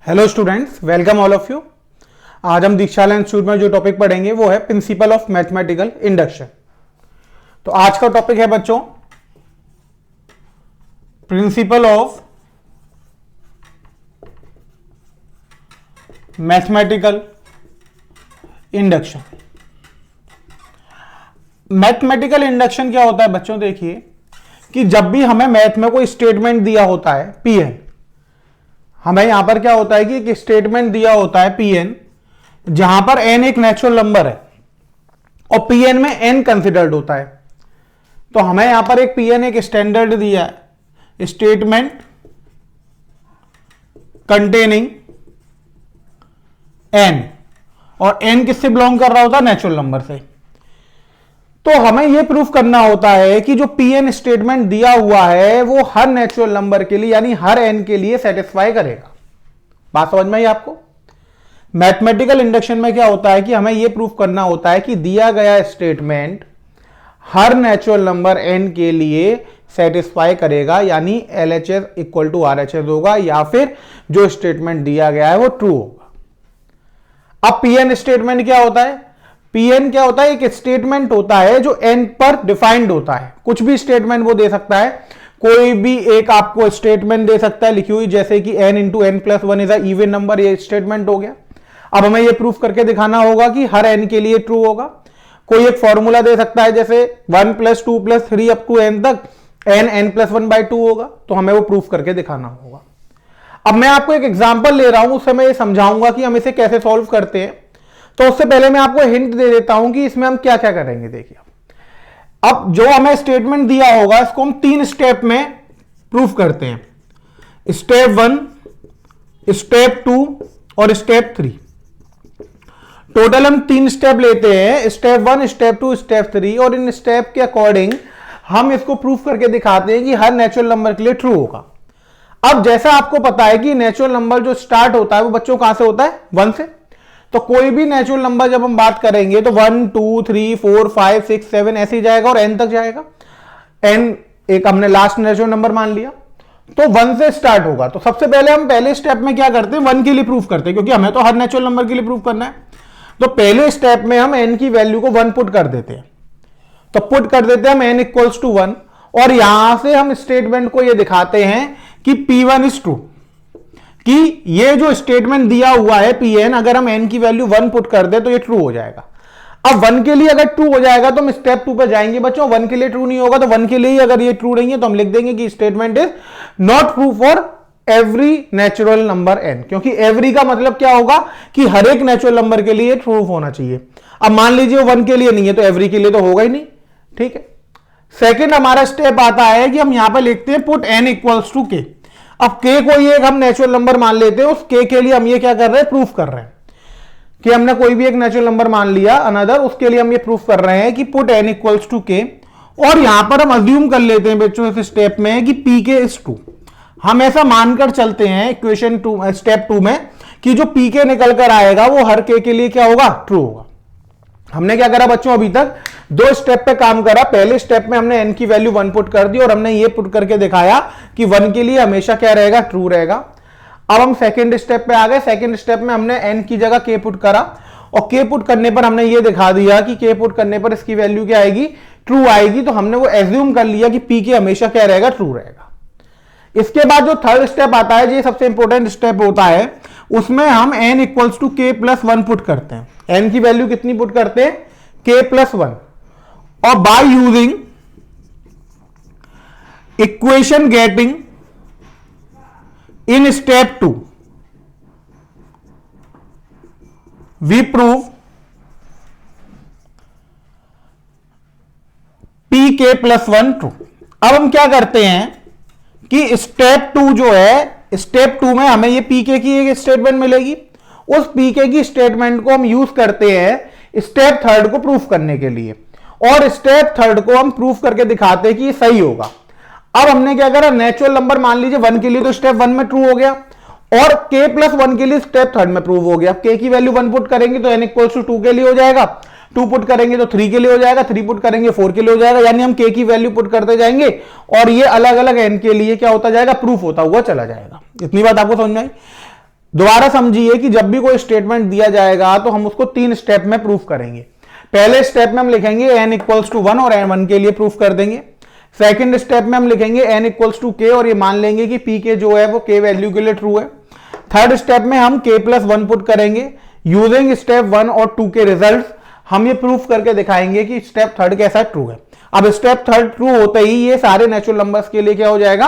Hello students, welcome all of you. आज हम दीक्षाला institute में जो टॉपिक पढ़ेंगे वो है प्रिंसिपल ऑफ मैथमेटिकल इंडक्शन। तो आज का टॉपिक है बच्चों principal of mathematical induction. Mathematical induction क्या होता है बच्चों? देखिए कि जब भी हमें मैथ में कोई स्टेटमेंट दिया होता है Pn, हमें यहां पर क्या होता है कि एक स्टेटमेंट दिया होता है Pn, जहां पर n एक नेचुरल नंबर है और Pn में n कंसिडर्ड होता है। तो हमें यहां पर एक Pn एक स्टैंडर्ड दिया है, स्टेटमेंट कंटेनिंग n, और n किससे बिलोंग कर रहा होता है? नेचुरल नंबर से। तो हमें यह प्रूफ करना होता है कि जो Pn स्टेटमेंट दिया हुआ है वो हर नेचुरल नंबर के लिए यानी हर n के लिए सेटिस्फाई करेगा। बात समझ में आई आपको? मैथमेटिकल इंडक्शन में क्या होता है कि हमें यह प्रूफ करना होता है कि दिया गया स्टेटमेंट हर नेचुरल नंबर n के लिए सेटिस्फाई करेगा, यानी LHS इक्वल टू RHS होगा, या फिर जो स्टेटमेंट दिया गया है वो ट्रू होगा। अब Pn स्टेटमेंट क्या होता है? Pn क्या होता है? एक स्टेटमेंट होता है जो n पर डिफाइंड होता है। कुछ भी स्टेटमेंट वो दे सकता है, कोई भी एक आपको स्टेटमेंट दे सकता है लिखी हुई, जैसे कि n into n plus one is a even number, ये स्टेटमेंट हो गया। अब हमें ये प्रूफ करके दिखाना होगा कि हर n के लिए ट्रू होगा। कोई एक फॉर्मूला दे सकता है, जैसे 1 + 2 + 3 अप टू n तक n + 1/2 होगा, तो हमें वो प्रूफ करके दिखाना होगा। अब मैं आपको एक एग्जाम्पल ले रहा हूं, उससे मैं ये समझाऊंगा कि हम इसे कैसे सॉल्व करते हैं। तो उससे पहले मैं आपको हिंट दे देता हूं कि इसमें हम क्या क्या करेंगे। देखिए, अब जो हमें स्टेटमेंट दिया होगा इसको हम 3 स्टेप में प्रूफ करते हैं। स्टेप 1, स्टेप 2 और स्टेप 3। टोटल हम 3 स्टेप लेते हैं, स्टेप 1, स्टेप 2, स्टेप 3, और इन स्टेप के अकॉर्डिंग हम इसको प्रूफ करके दिखाते हैं कि हर नेचुरल नंबर के लिए ट्रू होगा। अब जैसा आपको पता है कि नेचुरल नंबर जो स्टार्ट होता है वो बच्चों कहां से होता है? 1 से। तो कोई भी नेचुरल नंबर जब हम बात करेंगे तो 1 2 3 4 5 6 7 ऐसे ही जाएगा और n तक जाएगा। n एक हमने लास्ट नेचुरल नंबर मान लिया, तो 1 से स्टार्ट होगा। तो सबसे पहले हम पहले स्टेप में क्या करते हैं? 1 के लिए प्रूफ करते हैं, क्योंकि हमें तो हर नेचुरल नंबर के लिए प्रूफ करना है। तो पहले स्टेप में हम n की वैल्यू को 1 पुट कर देते हैं। तो पुट कर देते हैं हम n = 1, और यहां से हम स्टेटमेंट को ये दिखाते हैं कि P1 इज ट्रू, कि ये जो स्टेटमेंट दिया हुआ है Pn, अगर हम n की वैल्यू 1 पुट कर दे तो ये ट्रू हो जाएगा। अब 1 के लिए अगर ट्रू हो जाएगा तो हम स्टेप 2 पे जाएंगे बच्चों। 1 के लिए ट्रू नहीं होगा तो 1 के लिए ही अगर ये ट्रू नहीं है तो हम लिख देंगे कि statement is not true for every natural number n, क्योंकि एवरी का मतलब क्या होगा कि हर एक नेचुरल नंबर के लिए ट्रू होना चाहिए। अब मान लीजिए 1 के लिए नहीं है तो एवरी के लिए तो होगा ही नहीं। ठीक है। सेकेंड हमारा स्टेप आता है कि हम यहां पर लिखते हैं पुट n = k। अब k कोई एक हम नेचुरल नंबर मान लेते हैं, उस k के लिए हम ये क्या कर रहे हैं? प्रूफ कर रहे हैं कि हमने कोई भी एक नेचुरल नंबर मान लिया अनदर, उसके लिए हम ये प्रूफ कर रहे हैं कि पुट n = k। और यहां पर हम अज्यूम कर लेते हैं बच्चों इस स्टेप में कि pk इज ट्रू। हम ऐसा मानकर चलते हैं इक्वेशन 2 स्टेप 2 में कि जो pk निकल कर आएगा वो हर k के लिए क्या होगा? ट्रू होगा। हमने क्या करा बच्चों? अभी तक 2 स्टेप पे काम करा। पहले स्टेप में हमने n की वैल्यू 1 पुट कर दी और हमने ये पुट करके दिखाया कि 1 के लिए हमेशा क्या रहेगा? ट्रू रहेगा। अब हम सेकंड स्टेप पे आ गए। सेकंड स्टेप में हमने n की जगह k पुट करा, और k पुट करने पर हमने ये दिखा दिया कि k पुट करने पर इसकी वैल्यू क्या आएगी? ट्रू आएगी। तो हमने वो एज्यूम कर लिया कि pk हमेशा क्या रहेगा? ट्रू रहेगा। इसके बाद जो थर्ड स्टेप आता है, ये सबसे इंपॉर्टेंट स्टेप होता है, उसमें हम n = k + 1 पुट करते हैं। n की वैल्यू कितनी पुट करते हैं? k + 1। और by using equation getting in step 2 we prove pk + 1 true. अब हम क्या करते हैं कि स्टेप 2 जो है, स्टेप 2 में हमें ये pk की एक स्टेटमेंट मिलेगी। उस pk की स्टेटमेंट को हम यूज करते हैं स्टेप 3 को प्रूफ करने के लिए, और स्टेप 3 को हम प्रूफ करके दिखाते हैं कि ये सही होगा। अब हमने क्या करा? नेचुरल नंबर मान लीजिए 1 के लिए, तो स्टेप 1 में ट्रू हो गया, और k + 1 के लिए स्टेप 3 में प्रूव हो गया। k की वैल्यू 1 पुट करेंगे तो n = 2 के लिए हो जाएगा, 2 पुट करेंगे तो 3 के लिए हो जाएगा, 3 पुट करेंगे 4 के लिए हो जाएगा। यानी हम k की वैल्यू पुट करते जाएंगे और ये अलग अलग n के लिए क्या होता जाएगा? प्रूफ होता हुआ चला जाएगा। इतनी बात आपको समझ में आई? दोबारा समझिए कि जब भी कोई स्टेटमेंट दिया जाएगा तो हम उसको 3 स्टेप में प्रूफ करेंगे। पहले स्टेप में हम लिखेंगे n इक्वल्स टू 1 और n 1 के लिए प्रूफ कर देंगे। सेकंड स्टेप में हम लिखेंगे n इक्वल्स टू k और ये मान लेंगे कि p के जो है वो k वैल्यू के लिए ट्रू है। थर्ड स्टेप में हम k प्लस 1 पुट करेंगे। यूजिंग स्टेप 1 और 2 के रिजल्ट हम ये प्रूफ करके दिखाएंगे कि स्टेप थर्ड कैसा ट्रू है। अब स्टेप थर्ड ट्रू होते ही ये सारे नेचुरल नंबर्स के लिए क्या हो जाएगा,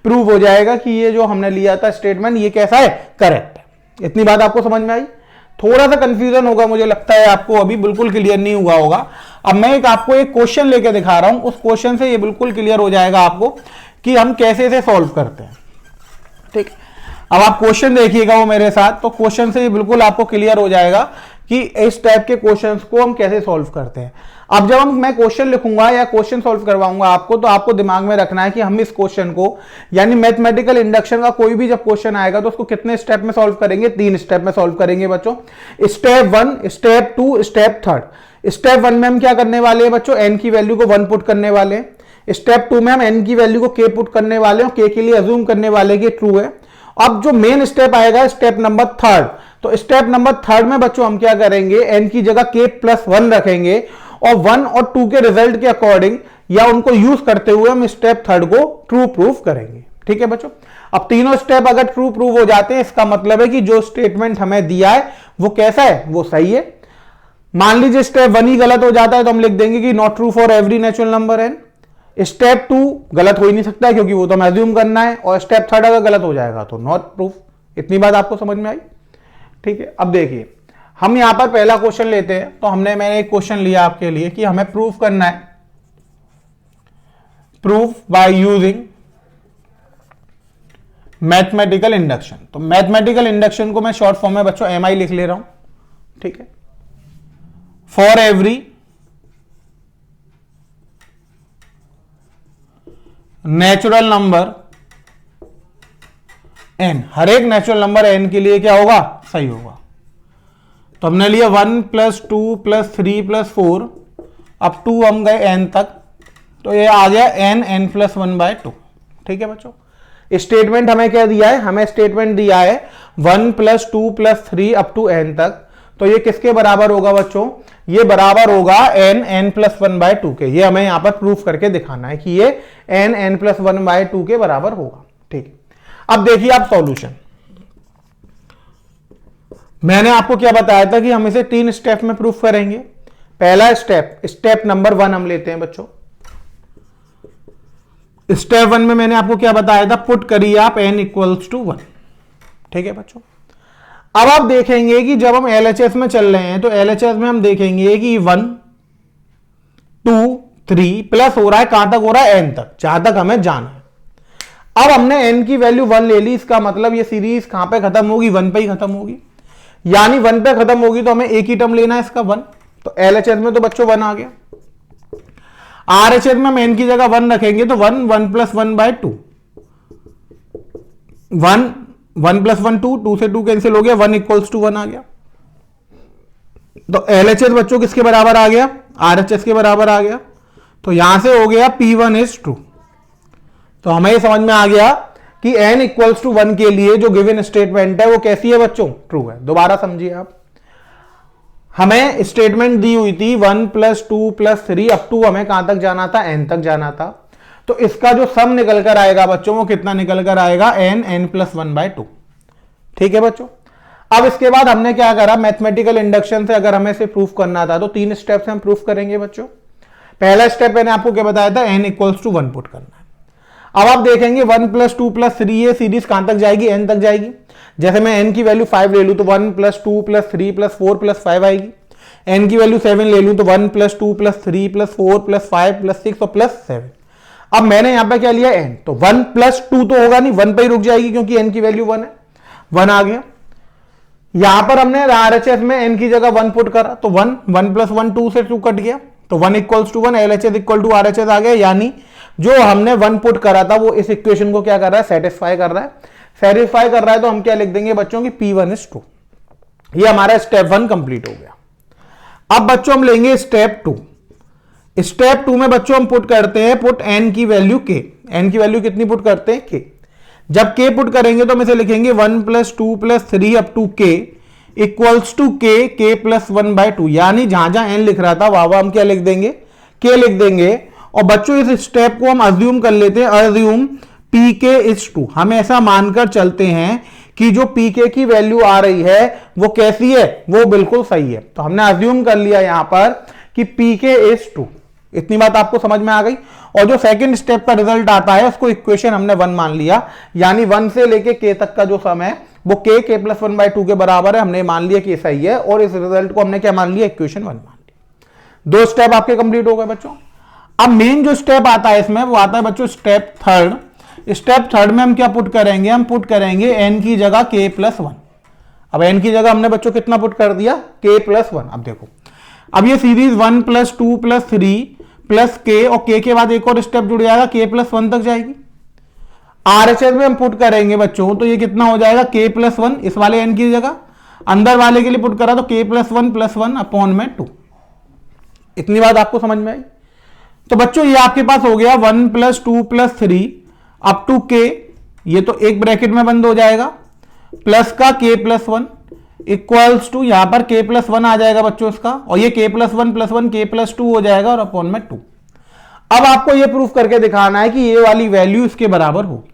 प्रूव हो जाएगा कि ये जो हमने लिया था स्टेटमेंट ये कैसा है, करेक्ट है। इतनी बात आपको समझ में आई? थोड़ा सा कंफ्यूजन होगा मुझे लगता है आपको, अभी बिल्कुल क्लियर नहीं हुआ होगा। अब मैं आपको एक क्वेश्चन लेके दिखा रहा हूं, उस क्वेश्चन से ये बिल्कुल क्लियर हो जाएगा आपको कि हम कैसे इसे सॉल्व करते हैं। ठीक, अब आप क्वेश्चन देखिएगा वो मेरे साथ, तो क्वेश्चन से ये बिल्कुल आपको क्लियर हो जाएगा कि इस टाइप के क्वेश्चंस को हम कैसे सॉल्व करते हैं। अब जब मैं क्वेश्चन लिखूंगा या क्वेश्चन सॉल्व करवाऊंगा आपको, तो आपको दिमाग में रखना है कि हम इस क्वेश्चन को यानी मैथमेटिकल इंडक्शन का कोई भी जब क्वेश्चन आएगा तो उसको कितने स्टेप में सॉल्व करेंगे, 3 स्टेप में सॉल्व करेंगे बच्चों। Step 1, step 2, step third. Step 1 में हम क्या करने वाले हैं बच्चों, n की वैल्यू को 1 पुट करने वाले हैं। स्टेप 2 में हम n की वैल्यू को k पुट करने वाले हैं, k के लिए अज्यूम करने वाले कि ट्रू है। अब जो मेन स्टेप आएगा स्टेप नंबर थर्ड, तो स्टेप नंबर थर्ड में बच्चों हम क्या करेंगे, n की जगह k प्लस 1 रखेंगे और 1 और 2 के रिजल्ट के अकॉर्डिंग या उनको यूज करते हुए हम स्टेप थर्ड को ट्रू प्रूफ करेंगे। ठीक है बच्चों, अब तीनों स्टेप अगर ट्रू प्रूव हो जाते हैं इसका मतलब है कि जो स्टेटमेंट हमें दिया है वो कैसा है, वो सही है। मान लीजिए स्टेप 1 ही गलत हो जाता है तो हम लिख देंगे कि not true for every natural number n। Step 2 गलत हो ही नहीं सकता क्योंकि वो तो हमें अज्यूम करना है, और स्टेप थर्ड अगर गलत हो जाएगा तो नॉट प्रूफ। इतनी बात आपको समझ में आई? ठीक है, अब देखिए हम यहां पर पहला क्वेश्चन लेते हैं। तो मैंने एक क्वेश्चन लिया आपके लिए कि हमें प्रूफ करना है, proof by using mathematical induction. तो मैथमेटिकल इंडक्शन को मैं शॉर्ट फॉर्म में बच्चों MI लिख ले रहा हूं। ठीक है, for every natural number n, हर एक नेचुरल नंबर n के लिए क्या होगा, सही होगा। तो हमने लिया 1 प्लस 2 प्लस 3 प्लस 4, अब 2 हम गए n तक, तो ये आ गया n प्लस 1/2। ठीक है बच्चों, स्टेटमेंट हमें क्या दिया है, हमें स्टेटमेंट दिया है 1 plus 2 plus 3 up to n तक। तो ये किसके बराबर होगा बच्चों, ये बराबर होगा n प्लस 1/2 के। ये हमें यहां पर प्रूफ करके दिखाना है कि ये n प्लस 1/2 के बराबर होगा। ठीक है, अब देखिए आप सॉल्यूशन। मैंने आपको क्या बताया था कि हम इसे 3 स्टेप में प्रूफ करेंगे। पहला स्टेप, स्टेप नंबर 1 हम लेते हैं बच्चों। स्टेप 1 में मैंने आपको क्या बताया था, पुट करिए आप n इक्वल्स टू 1। ठीक है बच्चों, अब आप देखेंगे कि जब हम LHS में चल रहे हैं तो LHS में हम देखेंगे कि 1 2 3 प्लस हो रहा है, कहां तक हो रहा है, n तक, जहां तक हमें जाना है। अब हमने n की वैल्यू 1 ले ली, इसका मतलब ये सीरीज कहां पे खत्म होगी, 1 पे ही खत्म होगी। यानी 1 पे खत्म होगी तो हमें एक ही टर्म लेना है इसका 1। तो LHS में तो बच्चों 1 आ गया। RHS में हम n की जगह 1 रखेंगे तो 1 प्लस 1/2, 1 प्लस 1 2 से 2 कैंसिल हो गया, 1 इक्वल्स टू 1 आ गया। तो LHS बच्चों किसके बराबर आ गया, RHS के बराबर आ गया। तो यहां से हो गया P1 इज ट्रू। तो हमें ये समझ में आ गया कि n इक्वल्स टू 1 के लिए जो गिवन स्टेटमेंट है वो कैसी है बच्चों, ट्रू है। दोबारा समझिए आप, हमें स्टेटमेंट दी हुई थी 1 प्लस 2 प्लस 3 अप टू हमें कहां तक जाना था, n तक जाना था। तो इसका जो सम निकल कर आएगा बच्चों वो कितना निकल कर आएगा, n प्लस 1/2। ठीक है बच्चों, अब इसके बाद हमने क्या करा, मैथमेटिकल इंडक्शन से अगर हमें इसे प्रूफ करना था तो 3 स्टेप से हम प्रूफ करेंगे बच्चों। पहला स्टेप मैंने आपको क्या बताया था, n इक्वल्स टू 1 पुट करना है। अब आप देखेंगे 1 प्लस 2 प्लस 3 ये सीरीज कहां तक जाएगी, n तक जाएगी। जैसे मैं n की वैल्यू 5 ले लूं तो 1 प्लस 2 प्लस 3 प्लस 4 प्लस 5 आएगी। n की वैल्यू 7 ले लूं तो 1 plus 2 plus 3 plus 4 plus 5 plus 6 और प्लस 7। अब मैंने यहां पे क्या लिया, n, तो 1 प्लस 2 तो होगा नहीं, 1 पे ही रुक जाएगी क्योंकि n की वैल्यू 1 है, 1 आ गया। यहां पर हमने RHS में n की जगह 1 पुट करा तो 1 प्लस 1 2 से 2 कट गया, तो 1 equals to 1, LHS equal to RHS आ गया। यानी जो हमने 1 पुट करा था वो इस इक्वेशन को क्या कर रहा है, सेटिस्फाई कर रहा है। सेटिस्फाई कर रहा है तो हम क्या लिख देंगे बच्चों की P1 इज ट्रू। ये हमारा स्टेप 1 कंप्लीट हो गया। अब बच्चों हम लेंगे स्टेप 2। स्टेप 2 में बच्चों हम पुट करते हैं, पुट n की वैल्यू k। n की वैल्यू कितनी पुट करते हैं, k। जब k पुट करेंगे तो हम इसे लिखेंगे 1 plus 2 plus 3 up to k equals to k plus 1/2, यानी जहां जहां n लिख रहा था वहां हम क्या लिख देंगे, k लिख देंगे। और बच्चों इस स्टेप को हम अज्यूम कर लेते हैं, अज्यूम pk इज 2। हम ऐसा मानकर चलते हैं कि जो pk की वैल्यू आ रही है वो कैसी है, वो बिल्कुल सही है। तो हमने अज्यूम कर लिया यहां पर कि pk इज 2। इतनी बात आपको समझ में आ गई। और जो सेकंड स्टेप का रिजल्ट आता है उसको इक्वेशन हमने 1 मान लिया, यानी 1 से लेके k तक का जो सम है वो k प्लस 1/2 के बराबर है। हमने मान लिया कि सही है और इस रिजल्ट को हमने क्या मान लिया, इक्वेशन 1 मान लिया। 2 स्टेप आपके कंप्लीट हो गए बच्चों। अब मेन जो स्टेप आता है इसमें वो आता है बच्चों स्टेप थर्ड। स्टेप थर्ड में हम क्या पुट करेंगे, हम पुट करेंगे n की जगह k प्लस 1। अब n की जगह हमने बच्चों कितना पुट कर दिया, k प्लस 1। अब देखो, अब ये series 1 plus 2 plus 3 plus k और k के बाद एक और स्टेप जुड़ जाएगा, k प्लस 1 तक जाएगी। RHS में हम पुट करेंगे बच्चों तो ये कितना हो जाएगा, k प्लस 1 इस वाले n की जगह, अंदर वाले के लिए पुट करा तो k प्लस 1 अपॉन में 2। इतनी बात आपको समझ में आई। तो बच्चों ये आपके पास हो गया 1 plus 2 plus 3 up to k, ये तो एक ब्रैकेट में बंद हो जाएगा, प्लस का k प्लस 1 इक्वल्स टू यहां पर k प्लस 1 आ जाएगा बच्चों इसका, और ये k प्लस 1 k प्लस 2 हो जाएगा और अपॉन में 2। अब आपको ये प्रूफ करके दिखाना है कि ये वाली वैल्यू इसके बराबर होगी।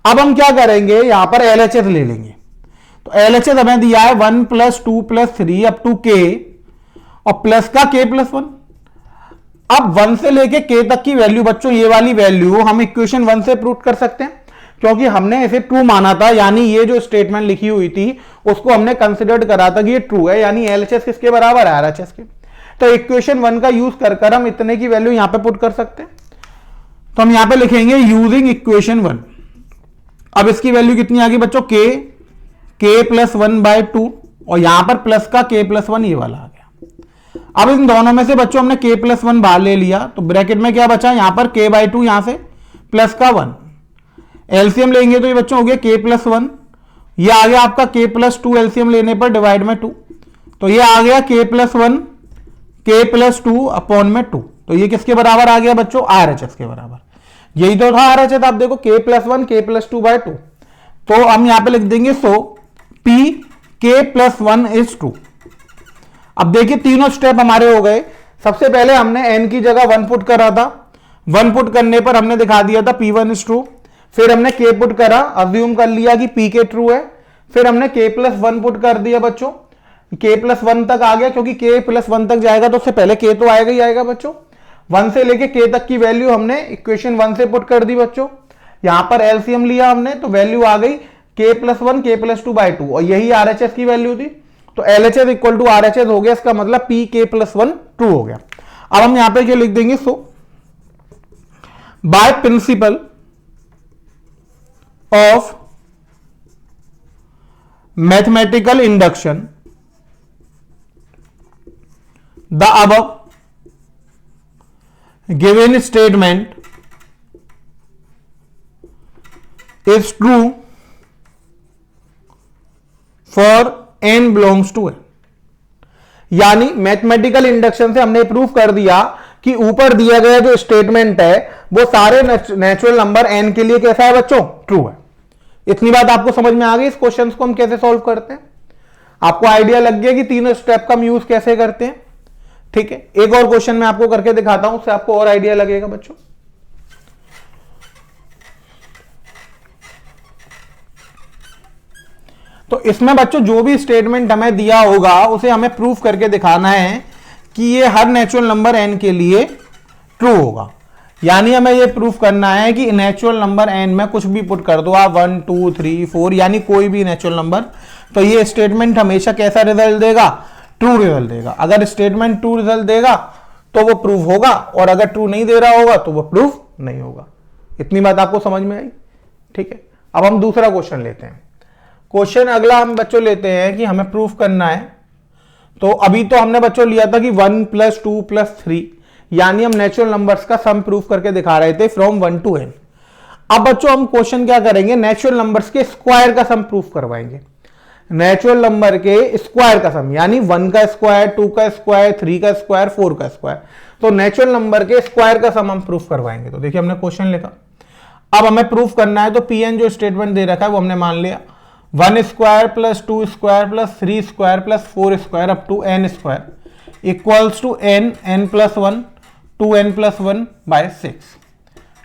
अब हम क्या करेंगे, यहां पर LHS ले लेंगे। तो LHS हमें दिया है 1 plus 2 plus 3 up to k और प्लस का k प्लस 1। अब 1 से लेके k तक की वैल्यू बच्चों, ये वाली वैल्यू हम इक्वेशन 1 से प्रूव कर सकते हैं, क्योंकि हमने इसे ट्रू माना था, यानी ये जो स्टेटमेंट लिखी हुई थी उसको हमने कंसिडर्ड करा था कि ये ट्रू है, यानी LHS किसके बराबर है, RHS के। तो इक्वेशन 1 का यूज कर हम इतने की वैल्यू यहां पे पुट कर सकते हैं। तो हम यहां पे लिखेंगे यूजिंग इक्वेशन 1। अब इसकी वैल्यू कितनी आ गई बच्चों, k प्लस 1/2 और यहां पर प्लस का k प्लस 1 ये वाला आ गया। अब इन दोनों में से बच्चों हमने k प्लस 1 बाहर ले लिया, तो ब्रैकेट में क्या बचा, यहां पर k/2 यहां से प्लस का 1। एलसीएम लेंगे तो ये बच्चों हो गया k प्लस 1, ये आ गया आपका k प्लस 2 एलसीएम लेने पर डिवाइड में 2, तो ये आ गया k plus 1 k plus 2 upon में 2। तो ये किसके बराबर आ गया बच्चों, RHS के बराबर। यही तो था RHS, आप देखो k प्लस 1 k प्लस 2/2। तो हम यहां पे लिख देंगे सो p k प्लस 1 इज 2। अब देखिए तीनों स्टेप हमारे हो गए। सबसे पहले हमने n की जगह 1 पुट करा था, 1 पुट करने पर हमने दिखा दिया था p1 इज ट्रू। फिर हमने k पुट करा, अज्यूम कर लिया कि pk ट्रू है। फिर हमने k प्लस 1 पुट कर दिया बच्चों, k प्लस 1 तक आ गया, क्योंकि k प्लस 1 तक जाएगा तो उससे पहले k तो आएगा ही आएगा बच्चों। 1 से लेके k तक की वैल्यू हमने इक्वेशन 1 से पुट कर दी बच्चों। यहां पर एलसीएम लिया हमने तो वैल्यू आ गई k प्लस 1 k प्लस 2/2 और यही RHS की वैल्यू थी। तो LHS इक्वल टू RHS हो गया, इसका मतलब p k प्लस 1 ट्रू हो गया। अब हम यहां पर क्या लिख देंगे, so by principle of mathematical induction the above given statement is true for n belongs to n। यानी मैथमेटिकल इंडक्शन से हमने प्रूफ कर दिया कि ऊपर दिया गया जो स्टेटमेंट है वो सारे नेचुरल नंबर n के लिए कैसा है बच्चों, ट्रू है। इतनी बात आपको समझ में आ गई। इस क्वेश्चन को हम कैसे सॉल्व करते हैं, आपको आइडिया लग गया कि तीनों स्टेप का हम यूज कैसे करते हैं। ठीक है, एक और क्वेश्चन मैं आपको करके दिखाता हूं, उससे आपको और आइडिया लगेगा बच्चों। तो इसमें बच्चों जो भी स्टेटमेंट हमें दिया होगा उसे हमें प्रूफ करके दिखाना है कि ये हर नेचुरल नंबर n के लिए ट्रू होगा। यानी हमें ये प्रूफ करना है कि नेचुरल नंबर n में कुछ भी पुट कर दो आप, 1 2 3 4 यानी कोई भी नेचुरल नंबर, तो ये स्टेटमेंट हमेशा कैसा रिजल्ट देगा, ट्रू रिजल्ट देगा। अगर स्टेटमेंट ट्रू रिजल्ट देगा तो वो प्रूफ होगा, और अगर ट्रू नहीं दे रहा होगा तो वो प्रूफ नहीं होगा। इतनी बात आपको समझ में आई। ठीक है, अब हम दूसरा क्वेश्चन लेते हैं। क्वेश्चन अगला हम बच्चों लेते हैं कि हमें प्रूफ करना है। तो अभी तो हमने बच्चों लिया था कि 1 प्लस 2 प्लस 3, यानी हम नेचुरल नंबर्स का सम प्रूफ करके दिखा रहे थे फ्रॉम 1 to n। अब बच्चों हम क्वेश्चन क्या करेंगे, नेचुरल नंबर्स के स्क्वायर का सम प्रूफ करवाएंगे। नेचुरल नंबर के स्क्वायर का सम, यानी 1 का स्क्वायर, 2 का स्क्वायर, 3 का स्क्वायर, 4 का स्क्वायर। तो नेचुरल नंबर के स्क्वायर का सम हम प्रूफ करवाएंगे। तो देखिए हमने क्वेश्चन लिखा, अब हमें प्रूफ करना है, तो Pn जो स्टेटमेंट दे रखा है वो हमने मान लिया 1 square plus 2 square plus 3 square plus 4 square up to n square equals to n plus 1 2n plus 1 by 6।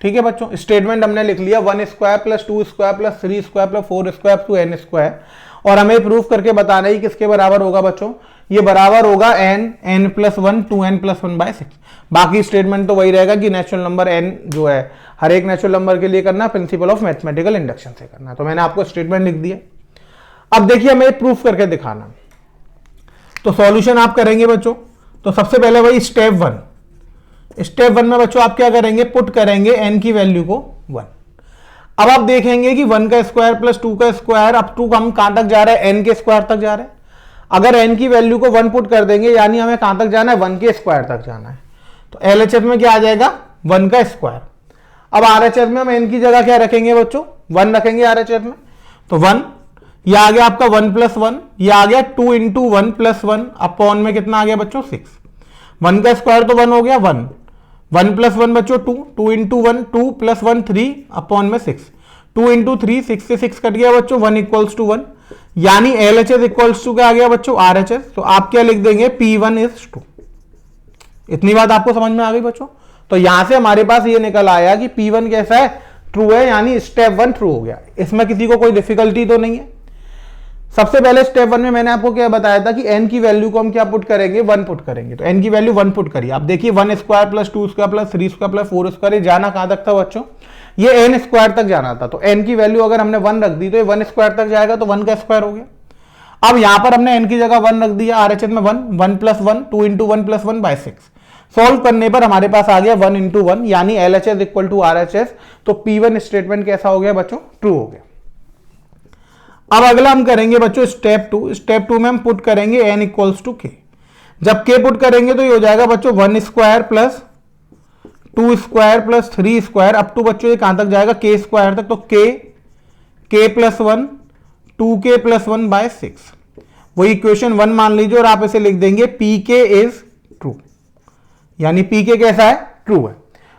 ठीक है बच्चों, स्टेटमेंट हमने लिख लिया 1 square plus 2 square plus 3 square plus 4 square up to n square, और हमें प्रूफ करके बताना है किसके बराबर होगा बच्चों, ये बराबर होगा n plus 1 2n plus 1 by 6। बाकी स्टेटमेंट तो वही रहेगा कि नेचुरल नंबर n जो है हर एक नेचुरल नंबर के लिए करना प्रिंसिपल ऑफ मैथमेटिकल इंडक्शन से करना। तो मैंने आपको स्टेटमेंट लिख दिया। अब देखिए हमें प्रूफ करके दिखाना, तो सॉल्यूशन आप करेंगे बच्चों। तो सबसे पहले भाई स्टेप 1 में बच्चों आप क्या करेंगे, पुट करेंगे n की वैल्यू को 1। अब आप देखेंगे कि 1 का स्क्वायर प्लस 2 का स्क्वायर अप टू हम कहां तक जा रहे हैं, n के स्क्वायर तक जा रहे हैं। अगर n की वैल्यू को 1 पुट कर देंगे यानी हमें कहां तक जाना है, 1 के स्क्वायर तक जाना है। तो LHS में क्या आ जाएगा, 1 का स्क्वायर। अब RHS में हम n की जगह क्या रखेंगे बच्चों, 1 रखेंगे RHS में। तो 1 ये आ गया आपका 1 प्लस 1, ये आ गया 2 इंटू 1 प्लस 1 अपॉन में कितना आ गया बच्चों 6। 1 का स्क्वायर तो 1 हो गया, 1 प्लस 1 बच्चों 2 इंटू 1 2 प्लस 1 3 अपॉन में 6। 2 इंटू 3 6 से 6 कट गया बच्चों, 1 इक्वल्स टू 1, यानी LHS इक्वल्स टू क्या आ गया बच्चों RHS। तो आप क्या लिख देंगे, P1 इज 2। इतनी बात आपको समझ में आ गई बच्चों। तो यहां से हमारे पास ये निकल आया कि P1 कैसा है, ट्रू है, यानी स्टेप 1 ट्रू हो गया। इसमें किसी को कोई डिफिकल्टी तो नहीं है। सबसे पहले स्टेप 1 में मैंने आपको क्या बताया था कि n की वैल्यू को हम क्या पुट करेंगे, 1 पुट करेंगे। तो n की वैल्यू 1 पुट करिए। आप देखिए 1 square plus 2 square plus 3 square plus 4 square, ये जाना कहां तक था बच्चों, ये n स्क्वायर तक जाना था। तो n की वैल्यू अगर हमने 1 रख दी तो ये 1 स्क्वायर तक जाएगा, तो 1 का स्क्वायर हो गया। अब यहां पर हमने n की जगह 1 रख दिया, RHS में 1 plus 1 2 into 1 plus 1 by 6। Solve करने पर हमारे पास आ गया 1 इंटू 1, यानी LHS इक्वल टू RHS। तो P1 स्टेटमेंट कैसा हो गया बच्चों, ट्रू हो गया। अब अगला हम करेंगे बच्चों स्टेप 2। स्टेप 2 में हम पुट करेंगे n इक्वल्स टू k। जब k पुट करेंगे तो ये हो जाएगा बच्चों 1 square plus 2 square plus 3 square up to बच्चों ये कहां तक जाएगा, k स्क्वायर तक। तो k plus 1 2k plus 1 by 6, वही इक्वेशन 1 मान लीजिए और आप इसे लिख देंगे pk इज ट्रू, यानी pk कैसा है, ट्रू है।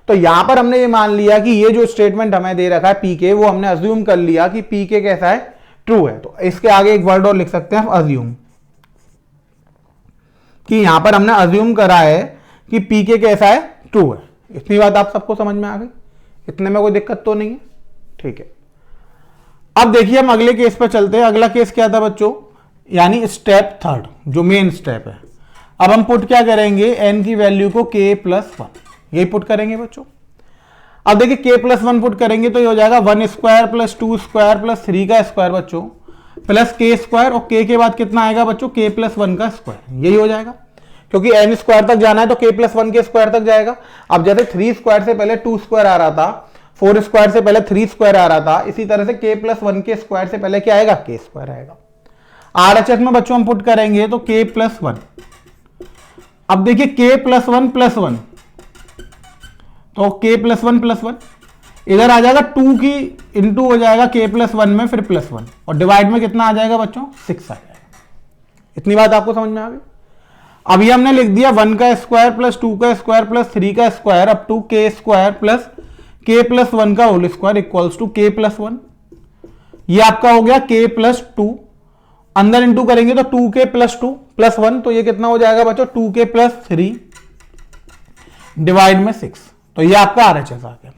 तो यहां पर हमने ये मान लिया कि ये जो स्टेटमेंट हमें दे रखा है pk, वो हमने अज्यूम कर लिया कि pk कैसा है, ट्रू है। तो इसके आगे एक वर्ड और लिख सकते हैं हम, अज्यूम, कि यहां पर हमने अज्यूम करा है कि pk कैसा है, ट्रू है। इतनी बात आप सबको समझ में आ गई, इतने में कोई दिक्कत तो नहीं है, ठीक है। अब देखिए हम अगले केस पर चलते हैं। अगला केस क्या था बच्चों, यानी स्टेप 3 जो मेन स्टेप है। अब हम पुट क्या करेंगे, n की वैल्यू को k प्लस 1, यही पुट करेंगे बच्चों। अब देखिए k प्लस 1 पुट करेंगे तो ये हो जाएगा 1 स्क्वायर प्लस 2 स्क्वायर प्लस 3 का स्क्वायर बच्चों प्लस k स्क्वायर, और k के बाद कितना आएगा बच्चों, k प्लस 1 का स्क्वायर, यही हो जाएगा। क्योंकि n स्क्वायर तक जाना है तो k प्लस 1 के स्क्वायर तक जाएगा। अब जैसे 3 स्क्वायर से पहले 2 स्क्वायर आ रहा था, 4 स्क्वायर से पहले 3 स्क्वायर आ रहा था, इसी तरह से k प्लस 1 के स्क्वायर से पहले क्या आएगा, k स्क्वायर आएगा। RHS में बच्चों हम पुट करेंगे तो k प्लस 1। अब देखिए k प्लस 1 प्लस 1, तो k प्लस 1 प्लस 1 इधर आ जाएगा, 2 की इंटू हो जाएगा k प्लस 1 में, फिर प्लस 1, और डिवाइड में कितना आ जाएगा बच्चों, 6 आ जाएगा। इतनी बात आपको समझ में आ गई। अभी हमने लिख दिया 1 का स्क्वायर प्लस 2 का स्क्वायर प्लस 3 का square up to k square plus k plus 1 का whole square equals to k plus 1। ये आपका हो गया k प्लस 2, अंदर इंटू करेंगे तो 2k प्लस 2 प्लस 1, तो ये कितना हो जाएगा बच्चों, 2k प्लस 3 डिवाइड में 6। तो ये आपका RHS आ गया।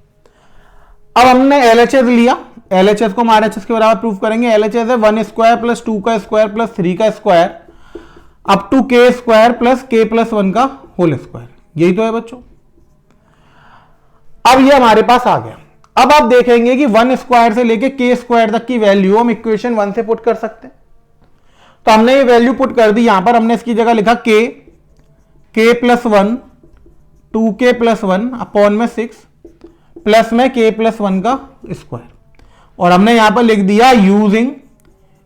अब हमने LHS लिया, LHS को हम RHS के बराबर प्रूफ करेंगे। LHS है 1 स्क्वायर प्लस 2 का स्क्वायर प्लस 3 का square up to k square plus k plus 1 का होल स्क्वायर, यही तो है बच्चों। अब ये हमारे पास आ गया। अब आप देखेंगे कि 1 स्क्वायर से लेके k स्क्वायर तक की वैल्यू हम इक्वेशन 1 से पुट कर सकते हैं। तो हमने ये वैल्यू पुट कर दी, यहां पर हमने इसकी जगह लिखा k plus 1 2k plus 1 upon में 6 प्लस में k प्लस 1 का स्क्वायर, और हमने यहां पर लिख दिया यूजिंग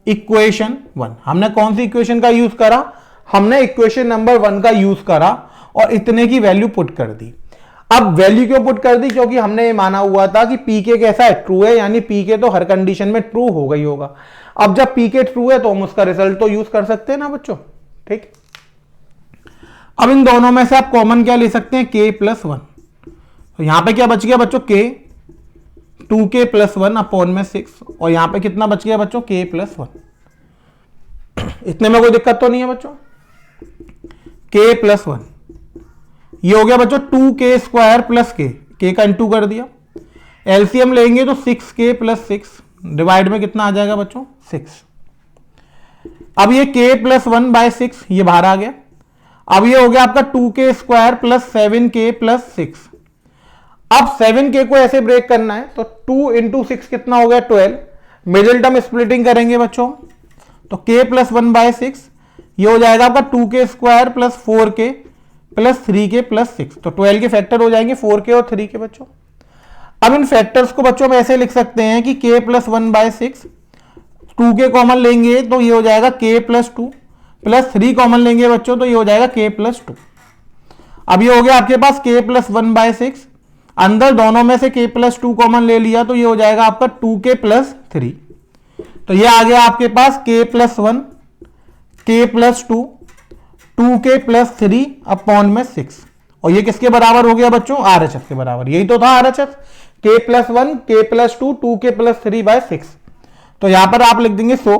इक्वेशन 1। हमने कौन सी इक्वेशन का यूज करा, हमने इक्वेशन नंबर 1 का यूज करा और इतने की वैल्यू पुट कर दी। अब वैल्यू क्यों पुट कर दी, क्योंकि हमने ये माना हुआ था कि pk कैसा है, ट्रू है, यानी pk तो हर कंडीशन में ट्रू होगा ही होगा। अब जब pk ट्रू है तो हम उसका रिजल्ट तो यूज कर सकते हैं ना बच्चों, ठीक। अब इन दोनों में से आप कॉमन क्या ले सकते हैं, k प्लस 1। तो यहां पे क्या बच गया बच्चों, 2k+1 अपॉन में 6, और यहां पे कितना बच गया बच्चों, k+1। इतने में कोई दिक्कत तो नहीं है बच्चों, k+1 ये हो गया बच्चों 2k² प्लस k का इंटू कर दिया। एलसीएम लेंगे तो 6k+6 डिवाइड में कितना आ जाएगा बच्चों, 6। अब ये k+1/6 ये बाहर आ गया। अब ये हो गया आपका 2k² प्लस 7k+6। अब 7k को ऐसे ब्रेक करना है तो 2 × 6 कितना हो गया, 12। मिडिल टर्म स्प्लिटिंग करेंगे बच्चों तो k+1/6 ये हो जाएगा आपका 2k² plus 4k plus 3k+6। तो 12 के फैक्टर हो जाएंगे 4k और 3k बच्चों। अब इन फैक्टर्स को बच्चों हम ऐसे लिख सकते हैं कि k+1/6, 2k कॉमन लेंगे तो ये हो जाएगा k+2 प्लस 3 कॉमन लेंगे बच्चों तो ये हो जाएगा k+2। अब ये हो गया आपके पास k+1/6, अंदर दोनों में से k+2 कॉमन ले लिया तो ये हो जाएगा आपका 2k+3। तो ये आ गया आपके पास k+1 k+2 2k+3 अपॉन में 6, और ये किसके बराबर हो गया बच्चों, RHS के बराबर। यही तो था RHS, k+1 k+2 2k+3/6। तो यहां पर आप लिख देंगे सो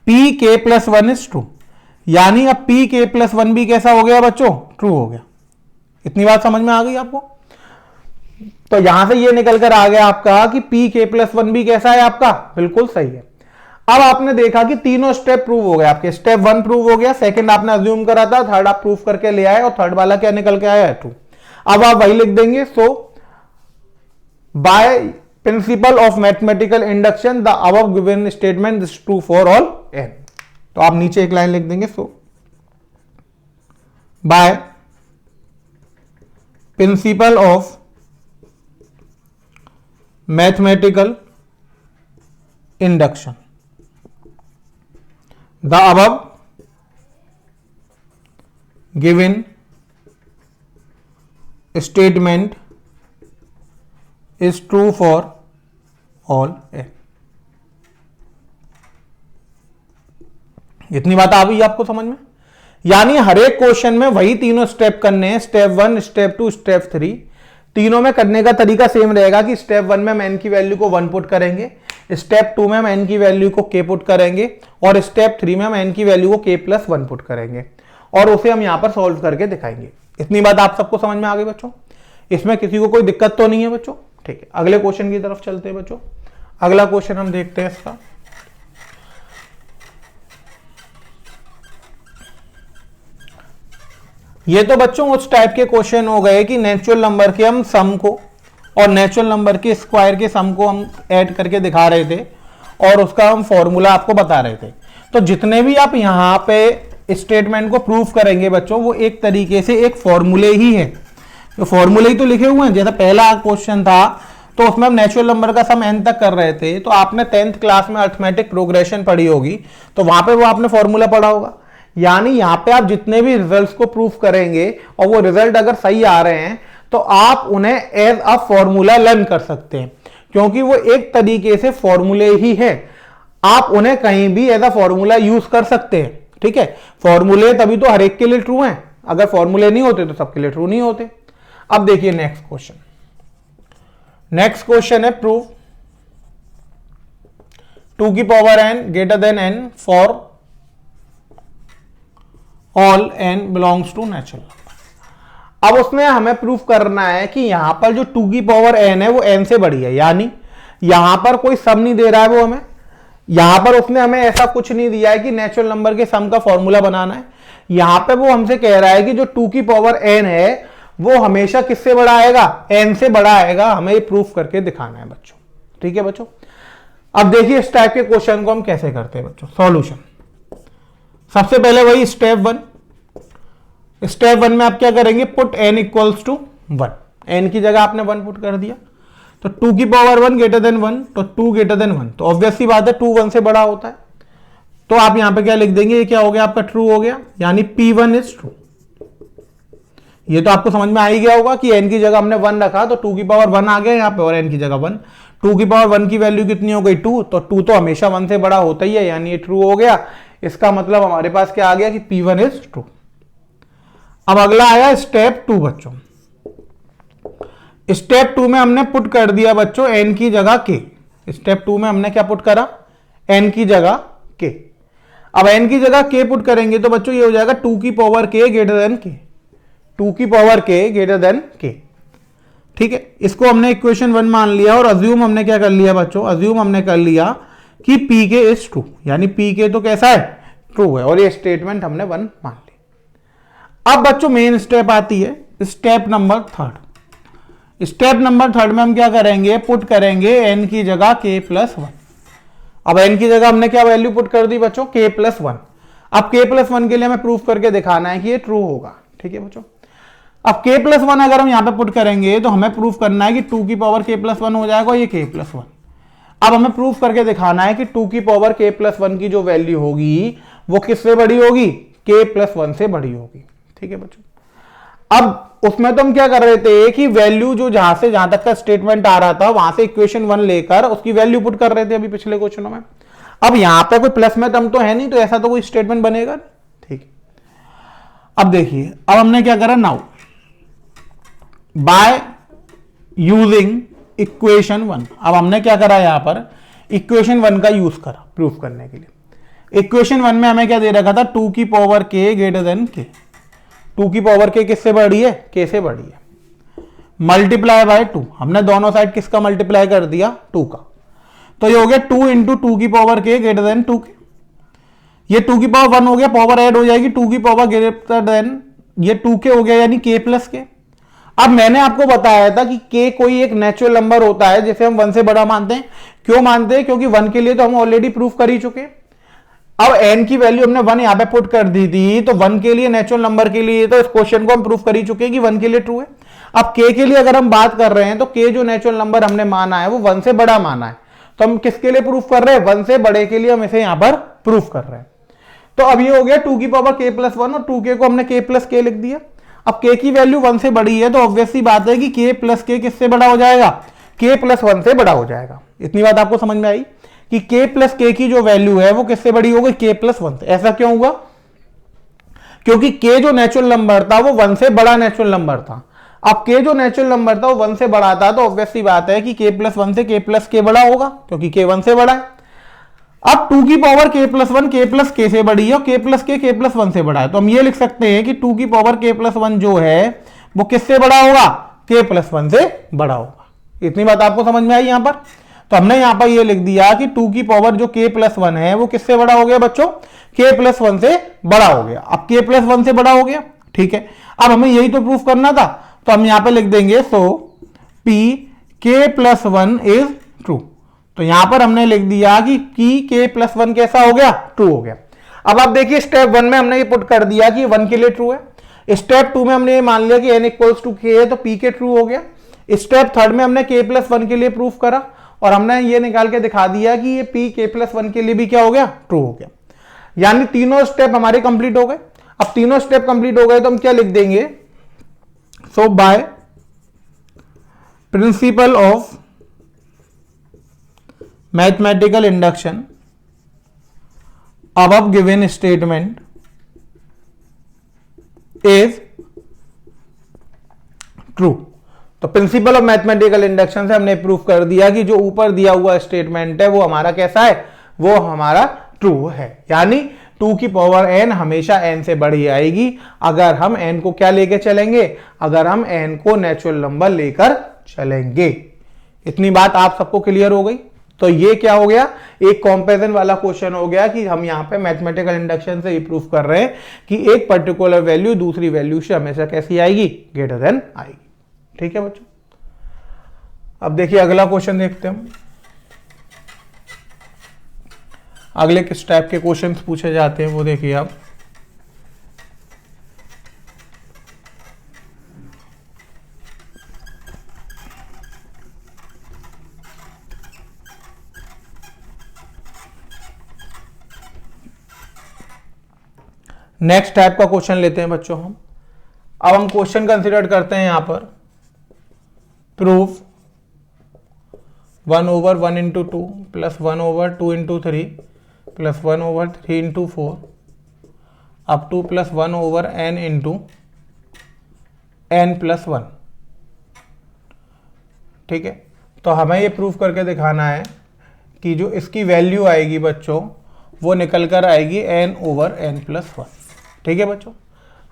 pk+1 इज ट्रू, यानी अब pk+1 भी कैसा हो गया बच्चों, ट्रू हो गया। इतनी बात समझ में आ गई आपको। तो यहां से ये निकल कर आ गया आपका कि pk+1 भी कैसा है आपका, बिल्कुल सही है। अब आपने देखा कि तीनों स्टेप प्रूव हो गए आपके। स्टेप 1 प्रूव हो गया, सेकंड आपने अज्यूम करा था, थर्ड आप प्रूव करके ले आए, और थर्ड वाला क्या निकल के आया है, ट्रू। अब आप वही लिख देंगे, so by principle of mathematical induction the above given statement is true for all n। तो आप नीचे एक लाइन लिख देंगे, so by principle of mathematical induction the above given statement is true for all n। इतनी बात आ गई आपको समझ में। यानी हर एक क्वेश्चन में वही तीनों स्टेप करने हैं, स्टेप 1 स्टेप 2 स्टेप 3। तीनों में करने का तरीका सेम रहेगा कि स्टेप 1 में हम n की वैल्यू को 1 पुट करेंगे, स्टेप 2 में हम n की वैल्यू को k पुट करेंगे, और स्टेप 3 में हम n की वैल्यू को k+1 पुट करेंगे, और उसे हम यहां पर सॉल्व करके दिखाएंगे। इतनी बात आप सबको समझ में आ गई बच्चों। इसमें किसी को कोई दिक्कत तो नहीं है बच्चों, ठीक है। अगले क्वेश्चन की तरफ चलते हैं बच्चों। अगला क्वेश्चन हम देखते हैं इसका। ये तो बच्चों उस टाइप के क्वेश्चन हो गए कि नेचुरल नंबर के हम सम को और नेचुरल नंबर के स्क्वायर के सम को हम ऐड करके दिखा रहे थे, और उसका हम फॉर्मूला आपको बता रहे थे। तो जितने भी आप यहां पे स्टेटमेंट को प्रूफ करेंगे बच्चों, वो एक तरीके से एक फॉर्मूले ही है, तो फॉर्मूले ही तो लिखे हुए हैं। जैसा पहला क्वेश्चन था तो उसमें हम नेचुरल नंबर का सम n तक कर रहे थे, तो आपने 10th क्लास में अरिथमेटिक प्रोग्रेशन पढ़ी होगी, तो वहां पे वो आपने फॉर्मूला पढ़ा होगा। यानी यहां पे आप जितने भी रिजल्ट्स को प्रूफ करेंगे और वो रिजल्ट अगर सही आ रहे हैं तो आप उन्हें एज अ फॉर्मूला लर्न कर सकते हैं, क्योंकि वो एक तरीके से फॉर्मूले ही है। आप उन्हें कहीं भी एज अ फॉर्मूला यूज कर सकते हैं, ठीक है। फॉर्मूले तभी तो हर एक के लिए ट्रू हैं, अगर फॉर्मूले नहीं होते तो सबके लिए ट्रू नहीं होते। अब देखिए नेक्स्ट क्वेश्चन। नेक्स्ट क्वेश्चन है proof 2n greater than n for all n belongs to natural number। अब उसमें हमें प्रूफ करना है कि यहां पर जो 2n है वो n से बड़ी है, यानी यहां पर कोई सम नहीं दे रहा है वो हमें। यहां पर उसने हमें ऐसा कुछ नहीं दिया है कि नेचुरल नंबर के सम का फॉर्मूला बनाना है। यहां पे वो हमसे कह रहा है कि जो 2n है वो हमेशा किससे बड़ा आएगा, n से बड़ा आएगा। हमें ये प्रूफ करके दिखाना है बच्चों, ठीक है बच्चों। अब देखिए इस टाइप के क्वेश्चन को हम कैसे करते हैं बच्चों। सॉल्यूशन सबसे पहले वही स्टेप 1। स्टेप 1 में आप क्या करेंगे, put n equals to 1। n की जगह आपने 1 पुट कर दिया, तो 2n greater than 1, तो 2 greater than 1, तो ऑब्वियस सी बात है 2 1 से बड़ा होता है। तो आप यहां पे क्या लिख देंगे, ये क्या हो गया आपका, ट्रू हो गया, यानी P1 इज ट्रू। ये तो आपको समझ में आ ही गया होगा कि n की जगह हमने 1 रखा तो 2n आ गया यहाँ पे, और n की जगह 1। 2n की वैल्यू कितनी हो गई, 2, तो 2 तो हमेशा 1 से बड़ा होता ही है, यानी ये ट्रू हो गया। इसका मतलब हमारे पास क्या आ गया कि P1 इज ट्रू। अब अगला आया स्टेप 2 बच्चों। स्टेप 2 में हमने पुट कर दिया बच्चों n की जगह k। स्टेप 2 में हमने क्या पुट करा, n की जगह k। अब n की जगह k पुट करेंगे तो बच्चों ये हो जाएगा 2 की power k greater than k, 2 की power k greater than k। ठीक है, इसको हमने इक्वेशन 1 मान लिया और अज्यूम हमने क्या कर लिया बच्चों, अज्यूम हमने कर लिया कि pk इज ट्रू, यानी pk तो कैसा है, ट्रू है, और ये स्टेटमेंट हमने 1 मान ली। अब बच्चों मेन स्टेप आती है स्टेप नंबर 3। स्टेप नंबर 3 में हम क्या करेंगे, पुट करेंगे n की जगह k प्लस 1। अब n की जगह हमने क्या वैल्यू पुट कर दी बच्चों, k प्लस 1। अब k प्लस 1 के लिए हमें प्रूफ करके दिखाना है कि ये ट्रू होगा। ठीक है बच्चों, अब k प्लस 1 अगर हम यहां पे पुट करेंगे तो हमें प्रूफ करना है कि 2 की पावर k प्लस 1 हो जाएगा, ये k प्लस 1। अब हमें प्रूफ करके दिखाना है कि 2 की पावर k प्लस 1 की जो वैल्यू होगी वो किससे बड़ी होगी, k प्लस 1 से बड़ी होगी। ठीक है बच्चों, अब उसमें तो हम क्या कर रहे थे कि वैल्यू जो जहां से जहां तक का स्टेटमेंट आ रहा था वहां से इक्वेशन 1 लेकर उसकी वैल्यू पुट कर रहे थे अभी पिछले क्वेश्चनों में। अब यहां पे कोई प्लस में टर्म तो है नहीं, तो ऐसा तो कोई स्टेटमेंट बनेगा नहीं। ठीक, अब देखिए, अब हमने क्या करा, नाउ बाय यूजिंग इक्वेशन 1। अब हमने क्या करा, यहां पर इक्वेशन 1 का यूज करा प्रूफ करने के लिए। इक्वेशन 1 में हमें क्या दे रखा था, 2 की power k greater than k। 2 की पावर k किससे बड़ी है, k से बड़ी है, मल्टीप्लाई बाय 2। हमने दोनों साइड किसका मल्टीप्लाई कर दिया, 2 का, तो ये हो गया 2 इंटू 2 की power k greater than 2k। ये 2 की पावर 1 हो गया, पावर ऐड हो जाएगी, 2 की पावर ग्रेटर देन ये 2k हो गया, यानी k प्लस k। अब मैंने आपको बताया था कि k कोई एक नेचुरल नंबर होता है जिसे हम 1 से बड़ा मानते हैं। क्यों मानते हैं, क्योंकि 1 के लिए तो हम ऑलरेडी प्रूफ कर ही चुके। अब n की वैल्यू हमने 1 यहां पे पुट कर दी थी, तो 1 के लिए नेचुरल नंबर के लिए तो इस क्वेश्चन को हम प्रूफ कर ही चुके कि 1 के लिए ट्रू है। अब k के लिए अगर हम बात कर रहे हैं तो k जो नेचुरल नंबर हमने माना है वो 1 से बड़ा माना है, तो हम किसके लिए प्रूफ कर रहे हैं, 1 से बड़े के लिए हम इसे यहां पर प्रूफ कर रहे हैं। तो अब ये हो गया 2 की पावर k प्लस 1 और 2k को हमने k प्लस k लिख दिया। अब k की वैल्यू 1 से बड़ी है तो ऑब्वियस सी बात है कि k प्लस k किससे बड़ा हो जाएगा, k प्लस 1 से बड़ा हो जाएगा। इतनी बात आपको समझ में आई कि k प्लस k की जो वैल्यू है वो किससे बड़ी होगी, k प्लस 1 से। ऐसा क्यों हुआ, क्योंकि k जो नेचुरल नंबर था वो 1 से बड़ा नेचुरल नंबर था। अब k जो नेचुरल नंबर था वो 1 से बड़ा था, तो ऑब्वियस सी बात है कि k प्लस 1 से k प्लस k बड़ा होगा, क्योंकि k 1 से बड़ा है। अब 2 की power k plus 1 k plus k से बड़ी है और k प्लस k प्लस 1 से बड़ा है, तो हम ये लिख सकते हैं कि 2 की पावर k प्लस 1 जो है वो किससे बड़ा होगा, k प्लस 1 से बड़ा होगा। इतनी बात आपको समझ में आई यहां पर। तो हमने यहां पर ये लिख दिया कि 2 की पावर जो k प्लस 1 है वो किससे बड़ा हो गया बच्चों, k प्लस 1 से बड़ा हो गया। अब k प्लस 1 से बड़ा हो गया, ठीक है। अब हमें यही तो प्रूफ करना था, तो हम यहां पे लिख देंगे सो p k plus 1 is true. तो यहां पर हमने लिख दिया कि k प्लस 1 कैसा हो गया, ट्रू हो गया। अब आप देखिए स्टेप 1 में हमने ये पुट कर दिया कि 1 के लिए ट्रू है। स्टेप 2 में हमने ये मान लिया कि n इक्वल्स टू k है, तो p के ट्रू हो गया। स्टेप 3 में हमने k प्लस 1 के लिए प्रूफ करा और हमने ये निकाल के दिखा दिया कि ये p k प्लस 1 के लिए भी क्या हो गया, ट्रू हो गया। यानी तीनों स्टेप हमारे कंप्लीट हो गए। अब तीनों स्टेप कंप्लीट हो गए तो हम क्या लिख देंगे, so by principle of mathematical induction above given statement is true। तो प्रिंसिपल ऑफ मैथमेटिकल इंडक्शन से हमने प्रूफ कर दिया कि जो ऊपर दिया हुआ स्टेटमेंट है वो हमारा कैसा है, वो हमारा ट्रू है। यानी 2 की पावर n हमेशा n से बड़ी आएगी अगर हम n को क्या लेके चलेंगे, अगर हम n को नेचुरल नंबर लेकर चलेंगे। इतनी बात आप सबको क्लियर हो गई। तो ये क्या हो गया, एक कंपैरिजन वाला क्वेश्चन हो गया कि हम यहां पे मैथमेटिकल इंडक्शन से ये प्रूफ कर रहे हैं कि एक पर्टिकुलर वैल्यू दूसरी वैल्यू से हमेशा कैसी आएगी, ग्रेटर देन आएगी। ठीक है बच्चों, अब देखिए अगला क्वेश्चन देखते हैं हम। अगले किस टाइप के क्वेश्चंस पूछे जाते हैं वो देखिए आप। नेक्स्ट टाइप का क्वेश्चन लेते हैं बच्चों हम। अब हम क्वेश्चन कंसीडर करते हैं यहां पर proof 1 over 1 into 2 plus 1 over 2 into 3 plus 1 over 3 into 4 up to plus 1 over n into n plus 1। ठीक है। तो हमें ये प्रूफ करके दिखाना है कि जो इसकी वैल्यू आएगी बच्चों वो निकल कर आएगी n/n+1। ठीक है बच्चों।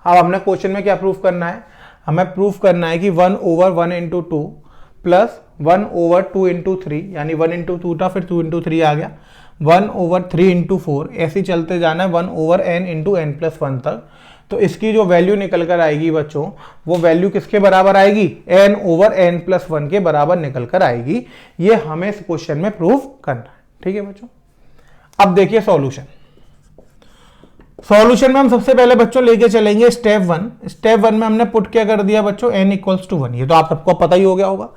अब हमने क्वेश्चन में क्या प्रूफ करना है, हमें प्रूफ करना है कि 1/1 × 2 प्लस 1/2 × 3, यानी 1 × 2 था फिर 2 × 3 आ गया, 1/3 × 4, ऐसे ही चलते जाना है 1/n × n+1 तक। तो इसकी जो वैल्यू निकल कर आएगी बच्चों वो वैल्यू किसके बराबर आएगी, n/n+1 के बराबर निकल कर आएगी। ये हमें इस क्वेश्चन में प्रूफ करना है। ठीक है बच्चों। अब देखिए सॉल्यूशन में हम सबसे पहले बच्चों लेके चलेंगे स्टेप 1। स्टेप 1 में हमने पुट क्या कर दिया बच्चों, n = 1। ये तो आप सबको पता ही हो गया होगा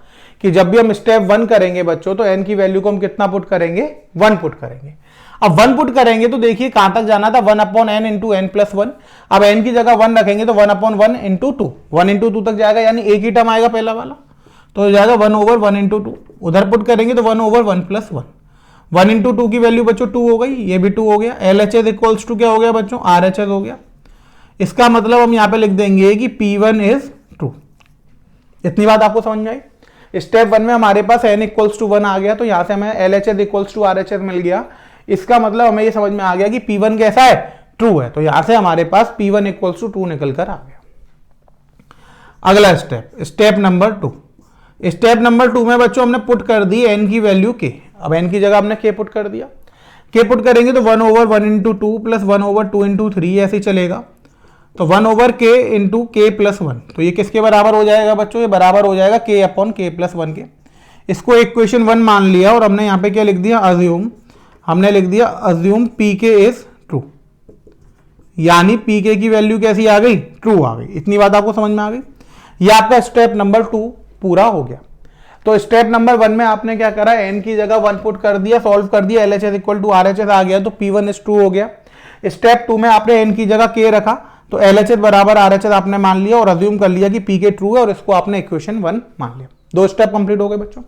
कि जब भी हम स्टेप 1 करेंगे बच्चों तो n की वैल्यू को हम कितना पुट करेंगे, 1 पुट करेंगे। अब 1 पुट करेंगे तो देखिए कहां तक जाना था, 1/n × n+1। अब n की जगह 1 रखेंगे तो 1/1 × 2, 1 × 2 तक जाएगा, यानी एक ही टर्म आएगा पहला वाला, तो हो जाएगा 1/1 × 2। उधर पुट करेंगे तो 1/1+1। 1 × 2 की वैल्यू बच्चों 2 हो गई, ये भी 2 हो गया। LHS = क्या हो गया बच्चों, RHS हो गया। इसका मतलब हम यहां पे लिख देंगे कि P1 is true। इतनी बात आपको समझ में आई। स्टेप 1 में हमारे पास n = 1 आ गया, तो यहां से हमें LHS = RHS मिल गया। इसका मतलब हमें ये समझ में आ गया कि P1 कैसा है, ट्रू है। तो यहां से हमारे पास P1 = 2 निकल कर आ गया। अगला स्टेप नंबर 2। स्टेप नंबर 2 में बच्चों हमने पुट कर दी n की वैल्यू k। अब n की जगह हमने k पुट कर दिया। k पुट करेंगे तो 1/1 × 2 प्लस 1/2 × 3 ऐसे चलेगा, तो 1/k × k+1। तो ये किसके बराबर हो जाएगा बच्चों, ये बराबर हो जाएगा k/k+1 के। इसको इक्वेशन 1 मान लिया और हमने यहाँ पे क्या लिख दिया, अज्यूम। हमने लिख दिया अज्यूम pk इज ट्रू, यानी pk की वैल्यू कैसी आ गई, ट्रू आ गई। इतनी बात आपको समझ में आ गई। ये आपका स्टेप नंबर 2 पूरा हो गया। तो स्टेप नंबर 1 में आपने क्या करा, n की जगह 1 पुट कर दिया, सॉल्व कर दिया, LHS = RHS आ गया, तो P1 is true हो गया। स्टेप 2 में आपने n की जगह k रखा, तो LHS बराबर RHS आपने मान लिया और अज्यूम कर लिया कि pk ट्रू है, और इसको आपने इक्वेशन 1 मान लिया। 2 स्टेप कंप्लीट हो गए बच्चों।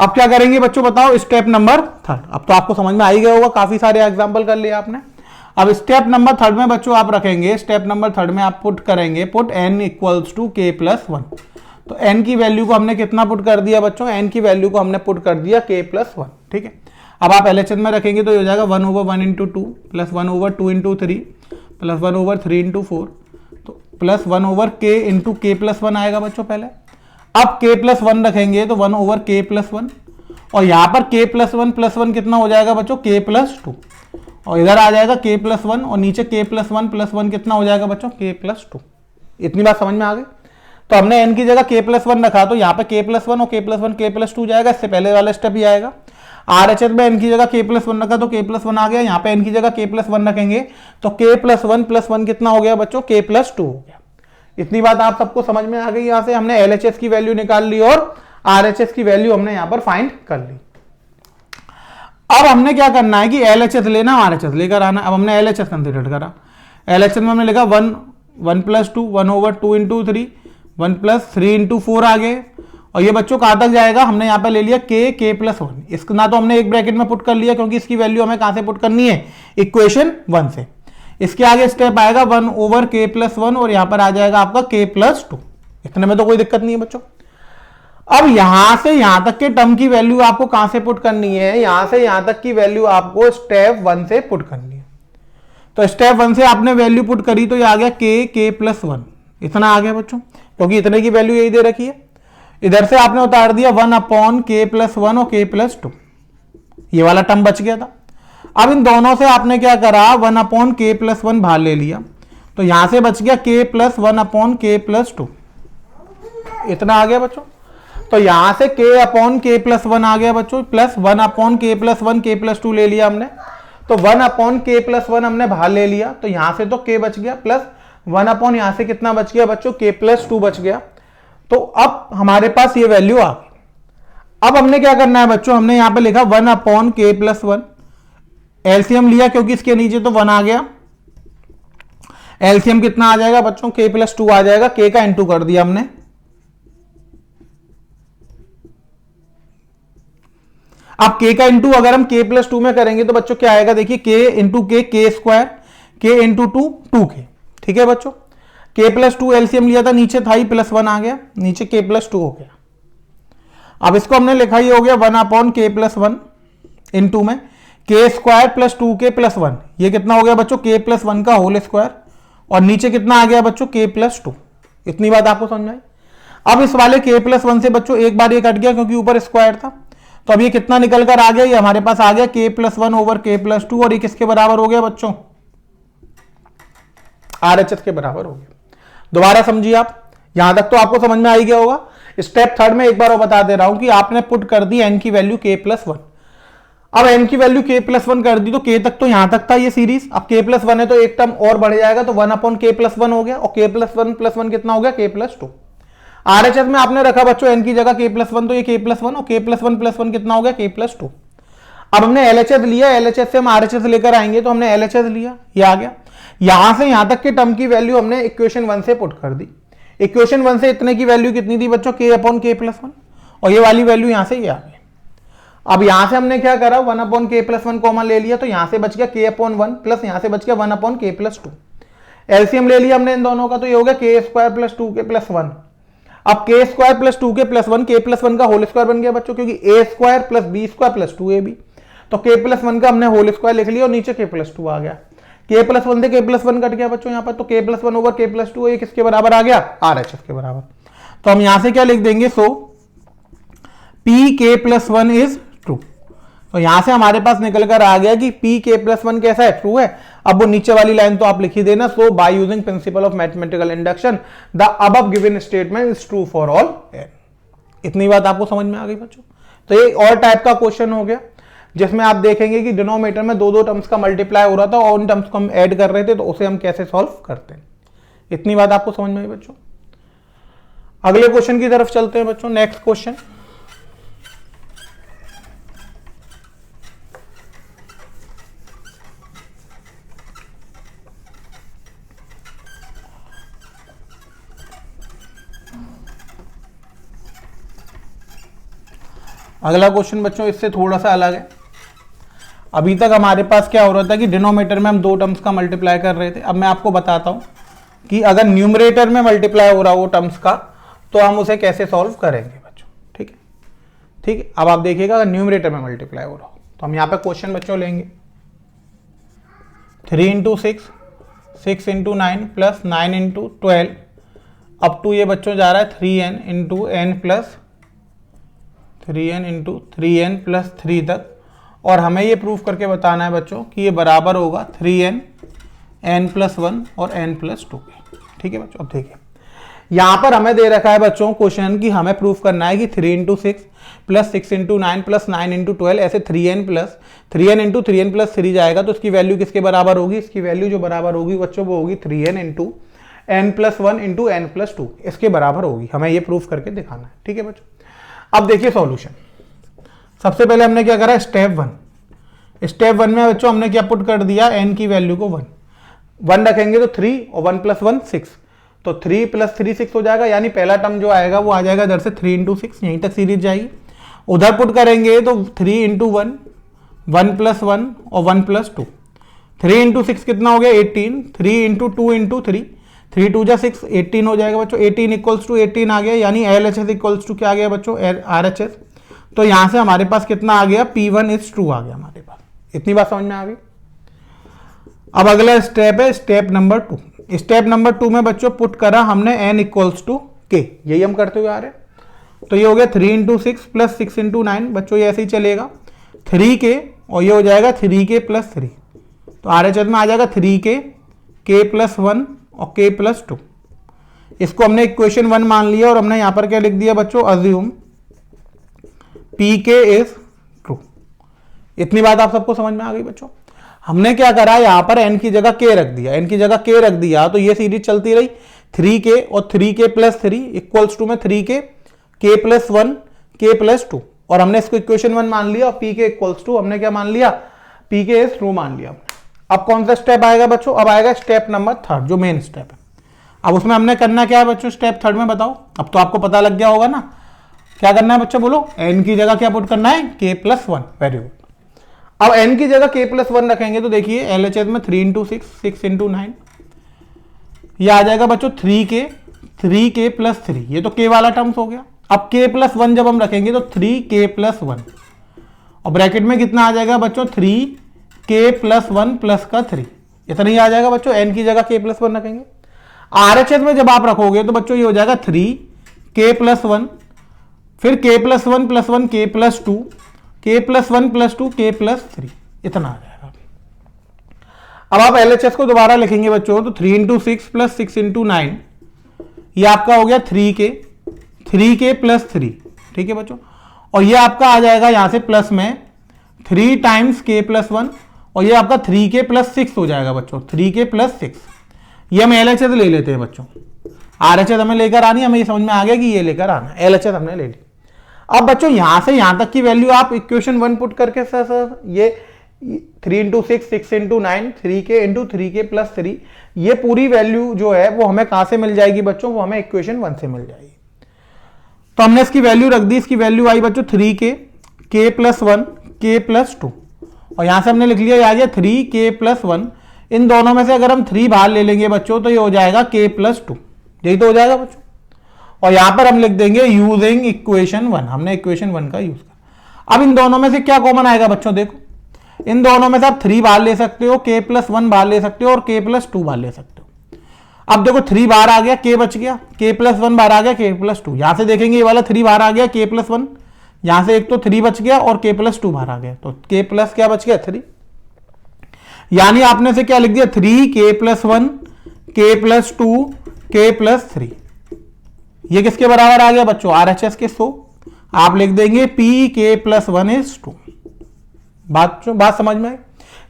अब क्या करेंगे बच्चों बताओ, स्टेप नंबर 3। अब तो आपको समझ में आ ही गया होगा, काफी सारे एग्जांपल कर लिए आपने। अब स्टेप नंबर 3 में बच्चों आप रखेंगे, स्टेप नंबर 3 में आप पुट करेंगे, पुट n = k+1। तो n की वैल्यू को हमने कितना पुट कर दिया बच्चों, n की वैल्यू को हमने पुट कर दिया k+1। ठीक है। अब आप LHS में रखेंगे तो हो जाएगा 1/1 × 2 प्लस 1/2 × 3 प्लस 1/3 × 4, तो प्लस 1/k × k+1 आएगा बच्चों पहले। अब k+1 रखेंगे तो 1/k+1, और यहां पर k+1 कितना हो जाएगा बच्चों, k+2, और इधर आ जाएगा k+1 और नीचे k+1 कितना हो जाएगा बच्चों, k+2। इतनी बात समझ में आ गई। तो हमने n की जगह k+1 रखा, तो यहाँ पे k+1 और k+1 k+2 जाएगा, इससे पहले वाला स्टेप ही आएगा। RHS में n की जगह k+1 रखा तो k+1 आ गया, यहाँ पे n की जगह k+1 रखेंगे तो k+1 कितना हो गया बच्चों, k+2 हो गया। इतनी बात आप सबको समझ में आ गई। यहाँ से हमने LHS की वैल्यू निकाल ली और RHS की वैल्यू हमने यहाँ पर फाइंड कर ली। अब हमने क्या करना है कि LHS लेना, RHS लेकर आना। अब हमने LHS कंसीडर करा, LHS में हमने लिखा 1 + 2 1/2 × 3 1 + 3 × 4 आ गए, और ये बच्चों कहां तक जाएगा, हमने यहाँ पे ले लिया k+1। इसको ना तो हमने एक ब्रैकेट में पुट कर लिया क्योंकि इसकी वैल्यू हमें कहां से पुट करनी है, इक्वेशन 1 से। इसके आगे स्टेप आएगा 1/k+1 और यहां पर आ जाएगा आपका k+2। इतने में तो कोई दिक्कत नहीं है बच्चों। अब यहां से यहां तक के टर्म की वैल्यू आपको कहां से पुट करनी है, यहां से यहां तक की वैल्यू आपको स्टेप 1 से पुट करनी है। तो स्टेप 1 से आपने वैल्यू पुट करी तो ये आ गया k+1, इतना आ गया बच्चों, क्योंकि इतने की वैल्यू यही दे रखी है। इधर से आपने उतार दिया 1/k+1 और k+2, ये वाला टर्म बच गया था। अब इन दोनों से आपने क्या करा, 1/k+1 बाहर ले लिया, तो यहां से बच गया k+1/k+2, इतना आ गया बच्चों। तो यहां से k/k+1 आ गया बच्चों, प्लस 1/k+1 k+2 ले लिया हमने, तो 1/k+1 हमने बाहर ले लिया, तो यहां से तो k बच गया, प्लस 1/ यहां से कितना बच गया बच्चों, k+2 बच गया। तो अब हमारे पास ये वैल्यू आ गई। अब हमने क्या करना है बच्चों, हमने यहां पे लिखा 1/k+1, एलसीएम लिया क्योंकि इसके नीचे तो 1 आ गया, एलसीएम कितना आ जाएगा बच्चों, k+2 आ जाएगा, k का इंटू कर दिया हमने। अब k का इंटू अगर हम k+2 में करेंगे तो बच्चों क्या आएगा, देखिए k into k² k into 2k। ठीक है बच्चों, k+2 एलसीएम लिया था, नीचे था ही +1 आ गया, नीचे k+2 हो गया। अब इसको हमने लिखा ही हो गया 1/k+1 इनटू में k² + 2k+1, ये कितना हो गया बच्चों k+1 का होल स्क्वायर, और नीचे कितना आ गया बच्चों k+2। इतनी बात आपको समझ में आई। अब इस वाले k+1 से बच्चों एक बार ये कट गया क्योंकि ऊपर स्क्वायर था, तो अब ये कितना निकल कर आ गया, ये हमारे पास आ गया k+1/k+2, और ये किसके बराबर हो गया बच्चों, RHS के बराबर हो गया। दोबारा समझिए आप, यहां तक तो आपको समझ में आ ही गया होगा। स्टेप थर्ड में एक बार और बता दे रहा हूं कि आपने पुट कर दी n की वैल्यू k+1। अब n की वैल्यू k+1 कर दी तो k तक तो यहां तक था ये सीरीज, अब k+1 है तो एक टर्म और बढ़ जाएगा तो 1/k+1 हो गया, और k+1 कितना हो गया k+2। RHS में आपने रखा बच्चों n की जगह k+1, तो ये k+1 और k+1 कितना हो गया k+2। अब हमने LHS लिया, LHS से हम RHS लेकर आएंगे, तो हमने LHS लिया, ये आ गया। यहां से यहां तक के टर्म की वैल्यू हमने इक्वेशन 1 से पुट कर दी। इक्वेशन 1 से इतने की वैल्यू कितनी थी बच्चों k/k+1, और ये वाली वैल्यू यहां से ये आ गई। अब यहां से हमने क्या करा 1/k+1 कॉमन ले लिया, तो यहां से बच गया k/1 प्लस यहां से बच गया 1/k+2। एलसीएम ले लिया हमने इन दोनों का, तो ये हो गया k² + 2k+1। अब k² + 2k+1 k+1 का होल स्क्वायर बन गया बच्चों, क्योंकि a² + b² + 2ab, तो k+1 का हमने होल स्क्वायर लिख लिया और नीचे k+2 आ गया। k+1 से k+1 कट गया बच्चों यहाँ पर, तो k+1/k+2 ये किसके बराबर आ गया, RHS के बराबर। तो हम यहां से क्या लिख देंगे, सो pk+1 इज ट्रू। तो यहां से हमारे पास निकल कर आ गया कि pk+1 कैसा है, ट्रू है। अब वो नीचे वाली लाइन तो आप लिख ही देना, so by using principle of mathematical induction the above given statement is true for all n। इतनी बात आपको समझ में आ गई बच्चों। तो ये और टाइप का क्वेश्चन हो गया जिसमें आप देखेंगे कि डिनोमिनेटर में दो टर्म्स का मल्टीप्लाई हो रहा था और उन टर्म्स को हम ऐड कर रहे थे, तो उसे हम कैसे सॉल्व करते हैं। इतनी बात आपको समझ में आई बच्चों। अगले क्वेश्चन की तरफ चलते हैं बच्चों। नेक्स्ट क्वेश्चन, अगला क्वेश्चन बच्चों इससे थोड़ा सा अलग है। अभी तक हमारे पास क्या हो रहा था कि डिनोमिनेटर में हम दो टर्म्स का मल्टीप्लाई कर रहे थे। अब मैं आपको बताता हूं कि अगर न्यूमरेटर में मल्टीप्लाई हो रहा हो टर्म्स का, तो हम उसे कैसे सॉल्व करेंगे बच्चों। ठीक है, ठीक है। अब आप देखिएगा अगर न्यूमरेटर में मल्टीप्लाई हो रहा हो तो हम यहाँ पे क्वेश्चन बच्चों लेंगे 3 × 6, 6 × 9 प्लस 9 × 12 अप टू ये बच्चों जा रहा है 3n × n plus 3n × 3n plus 3 तक, और हमें ये प्रूफ करके बताना है बच्चों कि ये बराबर होगा 3n n+1 और n+2 के। ठीक है बच्चों। अब देखिए यहां पर हमें दे रखा है बच्चों क्वेश्चन कि हमें प्रूफ करना है कि 3 × 6 प्लस 6 × 9 प्लस 9 × 12 ऐसे 3n × 3n प्लस 3 जाएगा, तो इसकी वैल्यू किसके बराबर होगी, इसकी वैल्यू जो बराबर होगी बच्चों वो होगी 3n × n+1 × n+2, इसके बराबर होगी। हमें ये प्रूफ करके दिखाना है। ठीक है बच्चों। अब देखिए सॉल्यूशन। सबसे पहले हमने क्या करा, स्टेप 1। स्टेप 1 में बच्चों हमने क्या पुट कर दिया, n की वैल्यू को 1 रखेंगे तो 3 और 1 + 1 6, तो 3 + 3 6 हो जाएगा, यानी पहला टर्म जो आएगा वो आ जाएगा इधर से 3 × 6, यहीं तक सीरीज जाएगी। उधर पुट करेंगे तो 3 × 1, 1 + 1 और 1 + 2, 3 × 6 कितना हो गया 18, 3 × 2 × 3, 3 2 जा 6, 18 हो जाएगा बच्चों। 18 = 18 आ गया, यानी LHS = क्या आ गया बच्चों, RHS। तो यहां से हमारे पास कितना आ गया, P1 इज ट्रू आ गया हमारे पास। इतनी बात समझ में आ गई। अब अगला स्टेप है स्टेप नंबर 2। स्टेप नंबर 2 में बच्चों पुट करा हमने n = k, यही हम करते हुए आ रहे हैं। तो ये हो गया 3 × 6 प्लस 6 × 9 बच्चों, ये ऐसे ही चलेगा 3k, और ये हो जाएगा 3k + 3, तो RHS में आ जाएगा 3k, k + 1 और k + 2। इसको हमने इक्वेशन 1 मान लिया और हमने यहां पर क्या लिख दिया बच्चों, अज्यूम pk इज ट्रू। इतनी बात आप सबको समझ में आ गई बच्चों। हमने क्या करा, यहां पर n की जगह k रख दिया, n की जगह k रख दिया, तो ये सीरीज चलती रही 3k और 3k + 3 इक्वल्स टू में 3k, k + 1, k + 2, और हमने इसको इक्वेशन 1 मान लिया और pk = हमने क्या मान लिया, pk इज ट्रू मान लिया। अब कौन सा स्टेप आएगा बच्चों, अब आएगा स्टेप नंबर 3 जो मेन स्टेप है। अब उसमें हमने करना क्या है बच्चों, स्टेप 3 में बताओ। अब तो आपको पता लग गया होगा ना क्या करना है बच्चों, बोलो। n की जगह क्या पुट करना है, k + 1। Very good. अब n की जगह k + 1 रखेंगे तो देखिए LHS में 3 × 6, 6 × 9, ये आ जाएगा बच्चों 3k + 3, ये तो k वाला टर्म्स हो गया, अब k प्लस वन जब हम रखेंगे तो 3k प्लस वन, और ब्रैकेट में कितना आ जाएगा बच्चों 3k प्लस वन प्लस का 3, इतना ही आ जाएगा बच्चों। n की जगह k प्लस वन रखेंगे। RHS में जब आप रखोगे तो बच्चों ये हो जाएगा 3k प्लस वन, फिर k plus one plus one k plus two, k plus one plus two k plus 3, इतना आ जाएगा। अब आप LHS को दोबारा लिखेंगे बच्चों तो 3 इंटू सिक्स प्लस 6 इंटू 9, ये आपका हो गया 3k प्लस 3, ठीक है बच्चों। और ये आपका आ जाएगा यहां से प्लस में 3 टाइम्स k प्लस वन, और ये आपका 3k प्लस 6 हो जाएगा बच्चों, 3k प्लस 6। ये हम LHS ले लेते हैं बच्चों, RHS हमें लेकर आनी, हमें ये समझ में आ गया कि ये लेकर आना, LHS हमने ले ली। अब बच्चों यहां से यहां तक की वैल्यू आप इक्वेशन 1 पुट करके सर ये 3 into six, 6 into 9, 3k into 3k plus 3, ये पूरी वैल्यू जो है वो हमें कहां से मिल जाएगी बच्चों, वो हमें इक्वेशन 1 से मिल जाएगी। तो हमने इसकी वैल्यू रख दी, इसकी वैल्यू आई बच्चों 3k, k plus one, k plus two, और यहां से हमने लिख लिया, आ गया 3k प्लस वन। इन दोनों में से अगर हम 3 बाहर ले लेंगे बच्चों तो ये हो जाएगा k प्लस टू, यही तो हो जाएगा बच्चों। और यहां पर हम लिख देंगे यूजिंग इक्वेशन 1, हमने इक्वेशन 1 का यूज किया। अब इन दोनों में से क्या कॉमन आएगा बच्चों, देखो इन दोनों में से आप 3 बाहर ले सकते हो, k प्लस वन बाहर ले सकते हो और k प्लस टू बाहर ले सकते हो। अब देखो 3 बाहर आ गया, k बच गया, k प्लस वन बाहर आ गया, k प्लस टू। यहां से देखेंगे ये वाला 3 बाहर आ गया, k प्लस वन, यहां से एक तो 3 बच गया और k प्लस टू बाहर आ गया, तो k प्लस क्या बच गया 3, यानी आपने से क्या लिख दिया 3k plus one, k plus two, k plus 3। ये किसके बराबर आ गया बच्चों, RHS के। सो आप लिख देंगे pk प्लस वन इज 2। बात समझ में आई?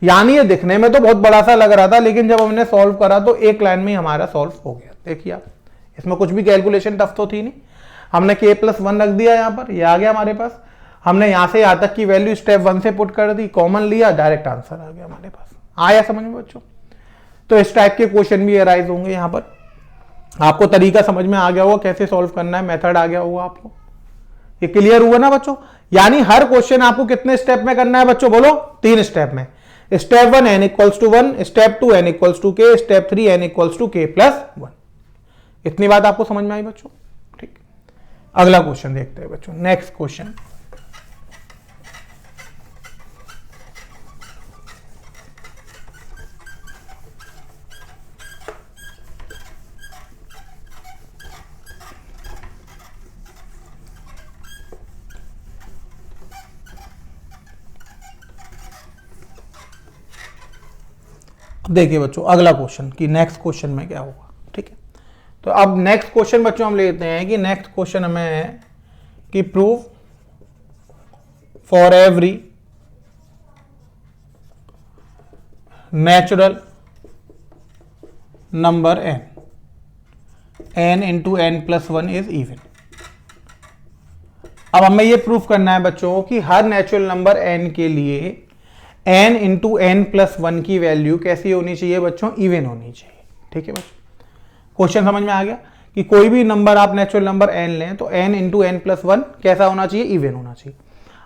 यानी ये दिखने में तो बहुत बड़ा सा लग रहा था, लेकिन जब हमने सॉल्व करा तो एक लाइन में हमारा सॉल्व हो गया। देखिए आप, इसमें कुछ भी कैलकुलेशन टफ तो थी नहीं, हमने k प्लस वन रख दिया, यहां पर ये आ गया हमारे पास। हमने यहां से यहां तक की वैल्यू स्टेप 1 से पुट कर दी, कॉमन लिया, डायरेक्ट आंसर आ गया हमारे पास। आया समझ में बच्चों? तो इस टाइप के क्वेश्चन भी अराइज होंगे यहां पर। आपको तरीका समझ में आ गया होगा कैसे सॉल्व करना है, मेथड आ गया होगा आपको। ये क्लियर हुआ ना बच्चों? यानी हर क्वेश्चन आपको कितने स्टेप में करना है बच्चों, बोलो 3 स्टेप में। Step 1 n equals to 1, step 2 n equals to k, step 3 n equals to k plus 1। इतनी बात आपको समझ में आई बच्चों? ठीक, अगला क्वेश्चन देखते हैं बच्चों। नेक्स्ट क्वेश्चन, देखिए बच्चों अगला क्वेश्चन कि नेक्स्ट क्वेश्चन में क्या होगा। ठीक है, तो अब नेक्स्ट क्वेश्चन बच्चों हम लेते हैं कि नेक्स्ट क्वेश्चन हमें है कि prove for every natural number n into n plus one is even. अब हमें यह प्रूफ करना है बच्चों कि हर नेचुरल नंबर n के लिए n into n plus one की वैल्यू कैसी होनी चाहिए बच्चों, इवन होनी चाहिए। ठीक है बच्चों, क्वेश्चन समझ में आ गया कि कोई भी नंबर आप नेचुरल नंबर n लें तो n into n plus one कैसा होना चाहिए, इवन होना चाहिए।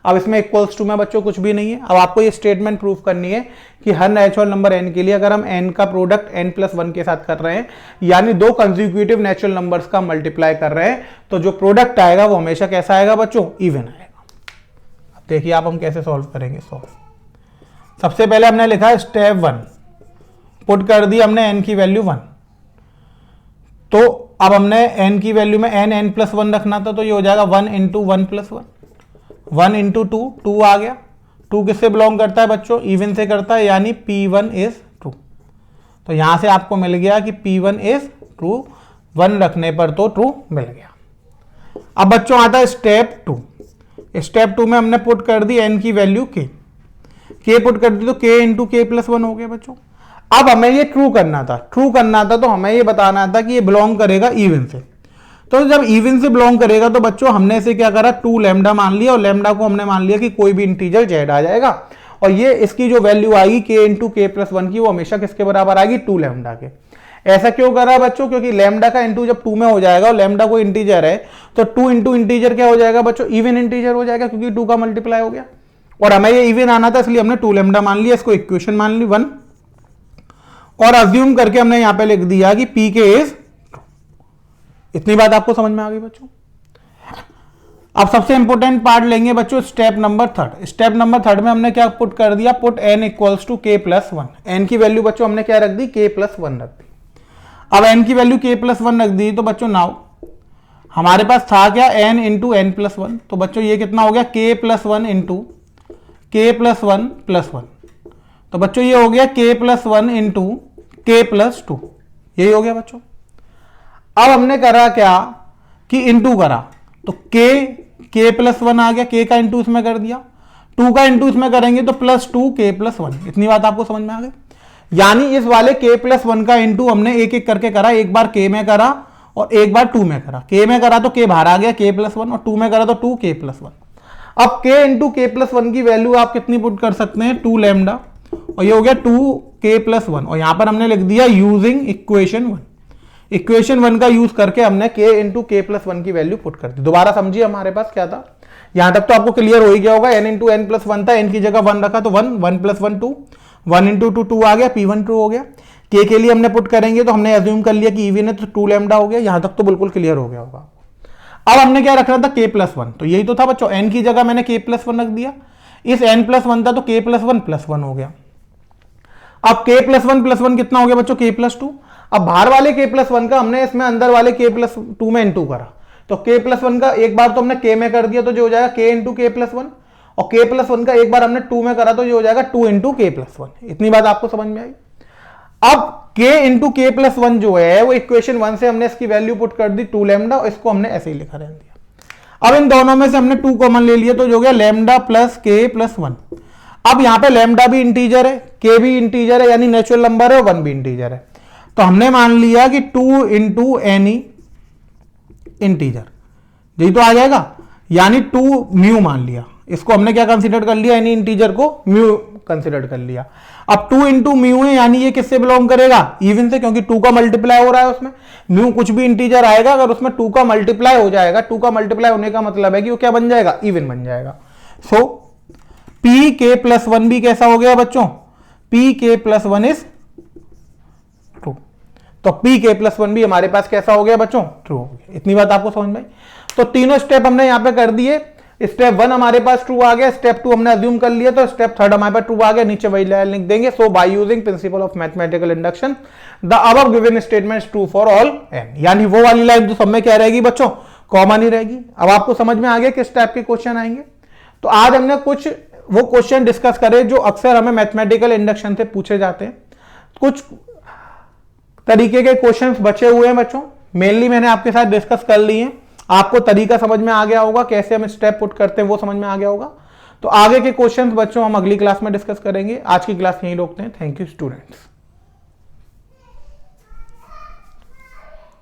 अब इसमें इक्वल्स टू में बच्चों कुछ भी नहीं है। अब आपको ये स्टेटमेंट प्रूफ करनी है कि हर नेचुरल नंबर n के लिए अगर हम n का प्रोडक्ट n प्लस वन के साथ कर रहे हैं, यानी 2 कंसेक्यूटिव नेचुरल नंबर्स का मल्टीप्लाई कर रहे हैं, तो जो प्रोडक्ट आएगा वो हमेशा कैसा आएगा बच्चों, इवन आएगा। अब देखिए आप हम कैसे सॉल्व करेंगे। सबसे पहले हमने लिखा है स्टेप 1, पुट कर दी हमने n की वैल्यू 1। तो अब हमने n की वैल्यू में n प्लस वन रखना था, तो ये हो जाएगा 1 into one plus one, 1 into two, 2 आ गया। 2 किससे बिलोंग करता है बच्चों, इवन से करता है, यानी p1 इज ट्रू। तो यहां से आपको मिल गया कि p1 इज ट्रू, 1 रखने पर तो ट्रू मिल गया। अब बच्चों आता है स्टेप 2। स्टेप 2 में हमने पुट कर दी n की वैल्यू k पुट कर दी, तो k into k plus one हो गया बच्चों। अब हमें ये ट्रू करना था, तो हमें ये बताना था कि ये बिलोंग करेगा इवन से। तो जब इवन से बिलोंग करेगा तो बच्चों हमने इसे क्या करा, 2 लैम्डा मान लिया, और लैम्डा को हमने मान लिया कि कोई भी इंटीजर z आ जाएगा, और ये इसकी जो वैल्यू आएगी k into k plus one की, वो हमेशा किसके बराबर आएगी, 2 लैम्डा के। ऐसा क्यों करा बच्चों, क्योंकि लैम्डा का इंटू जब 2 में हो जाएगा और लैम्डा को इंटीजर है, तो 2 इंटू इंटीजर क्या हो जाएगा बच्चों, इवन इंटीजर हो जाएगा, क्योंकि 2 का मल्टीप्लाई हो गया। और हमें ये इवन आना था, इसलिए हमने 2 लैम्डा मान लिया, इसको इक्वेशन मान ली 1, और अज्यूम करके हमने यहां पे लिख दिया कि pk इज ट्रू। इतनी बात आपको समझ में आ गई बच्चों? अब सबसे इंपॉर्टेंट पार्ट लेंगे बच्चों step number third. Step number third में हमने क्या पुट कर दिया, put n equals to k plus one. N की वैल्यू बच्चों हमने क्या रख दी, k प्लस वन रख दी। अब n की वैल्यू k प्लस वन रख दी तो बच्चों नाउ हमारे पास था क्या n into n plus one, तो बच्चों ये कितना हो गया k plus one into k plus one plus one, तो बच्चों ये हो गया k plus one into k plus two, यही हो गया बच्चों। अब हमने करा क्या कि इंटू करा, तो k प्लस वन आ गया, k का इंटू इसमें कर दिया, 2 का इंटू इसमें करेंगे तो प्लस 2 k प्लस वन। इतनी बात आपको समझ में आ गई। यानी इस वाले k प्लस वन का इंटू हमने एक एक करके करा, एक बार k में करा और एक बार 2 में करा। k में करा तो k बाहर आ गया k प्लस वन, और 2 में करा तो 2k प्लस वन। अब k into k plus one की वैल्यू आप कितनी पुट कर सकते हैं, 2 लैम्डा, और ये हो गया 2k प्लस वन, और यहां पर हमने लिख दिया using equation one. Equation one का यूज करके हमने k into k plus one की वैल्यू पुट कर दी। दोबारा समझिए हमारे पास क्या था, यहां तक तो आपको क्लियर हो ही गया होगा। n into n plus one था, n की जगह 1 रखा तो 1 प्लस वन 2, 1 इंटू 2 2 आ गया, p1 2 हो गया। k के लिए हमने पुट करेंगे तो हमने एज्यूम कर लिया कि इवन है तो 2 लैम्डा हो गया। यहां तक तो बिल्कुल क्लियर हो गया होगा। अब हमने क्या रखना था, k प्लस वन, तो यही तो था बच्चों, n की जगह मैंने k प्लस वन रख दिया। इस n प्लस वन था तो k प्लस वन हो गया। अब k प्लस वन कितना हो गया बच्चों, k प्लस टू। अब बाहर वाले k प्लस वन का हमने इसमें अंदर वाले k प्लस टू में इंटू करा, तो k प्लस वन का एक बार तो हमने k में कर दिया तो जो हो जाएगा k into k plus one, और k प्लस वन का एक बार हमने 2 में करा तो जो हो जाएगा 2 इंटू के प्लस वन। इतनी बात आपको समझ में आई। अब k into k plus one जो है वो इक्वेशन वन से हमने इसकी वैल्यू पुट कर दी 2 लैम्डा, और इसको हमने ऐसे ही लिखा रहने दिया। अब इन दोनों में से हमने 2 कॉमन ले लिया तो जो हो गया lambda plus k plus one. अब यहां पे लैम्डा भी इंटीजर है, k भी इंटीजर है, यानी नेचुरल नंबर है, 1 भी इंटीजर है, तो हमने मान लिया कि 2 इंटू एनी इंटीजर, यही तो आ जाएगा, यानी 2 म्यू मान लिया। इसको हमने क्या कंसीडर कर लिया, एनी इंटीजर को म्यू कंसीडर कर लिया। अब 2 इंटू म्यू है, यानी ये किससे बिलोंग करेगा, इवन से, क्योंकि 2 का मल्टीप्लाई हो रहा है उसमें। म्यू कुछ भी इंटीजर आएगा अगर उसमें 2 का मल्टीप्लाई हो जाएगा, 2 का मल्टीप्लाई होने का मतलब है कि वो क्या बन जाएगा, इवन बन जाएगा। सो पी के प्लस वन भी कैसा हो गया बच्चों, पी के प्लस वन इज ट्रू, तो पी के प्लस वन भी हमारे पास कैसा हो गया बच्चों, ट्रू हो गया। इतनी बात आपको समझ में आई। तो तीनों स्टेप हमने यहां पे कर दिए। स्टेप 1 हमारे पास ट्रू आ गया, स्टेप 2 हमने अज्यूम कर लिया, तो स्टेप 3 हमारे पास ट्रू आ गया, नीचे वही लाइन लिख देंगे। So by using principle of mathematical induction the above given statement true for all n, यानी वो वाली लाइन तो सब में क्या रहेगी बच्चों, कॉमन ही रहेगी। अब आपको समझ में आ गया किस टाइप के क्वेश्चन आएंगे। तो आज हमने कुछ वो क्वेश्चन डिस्कस करे जो अक्सर हमें मैथमेटिकल इंडक्शन से पूछे जाते हैं। कुछ तरीके के क्वेश्चंस बचे हुए हैं बच्चों, मेनली मैंने आपके साथ डिस्कस कर लिए हैं। आपको तरीका समझ में आ गया होगा, कैसे हम स्टेप पुट करते हैं वो समझ में आ गया होगा। तो आगे के क्वेश्चंस बच्चों हम अगली क्लास में डिस्कस करेंगे। आज की क्लास यहीं रोकते हैं। Thank you students.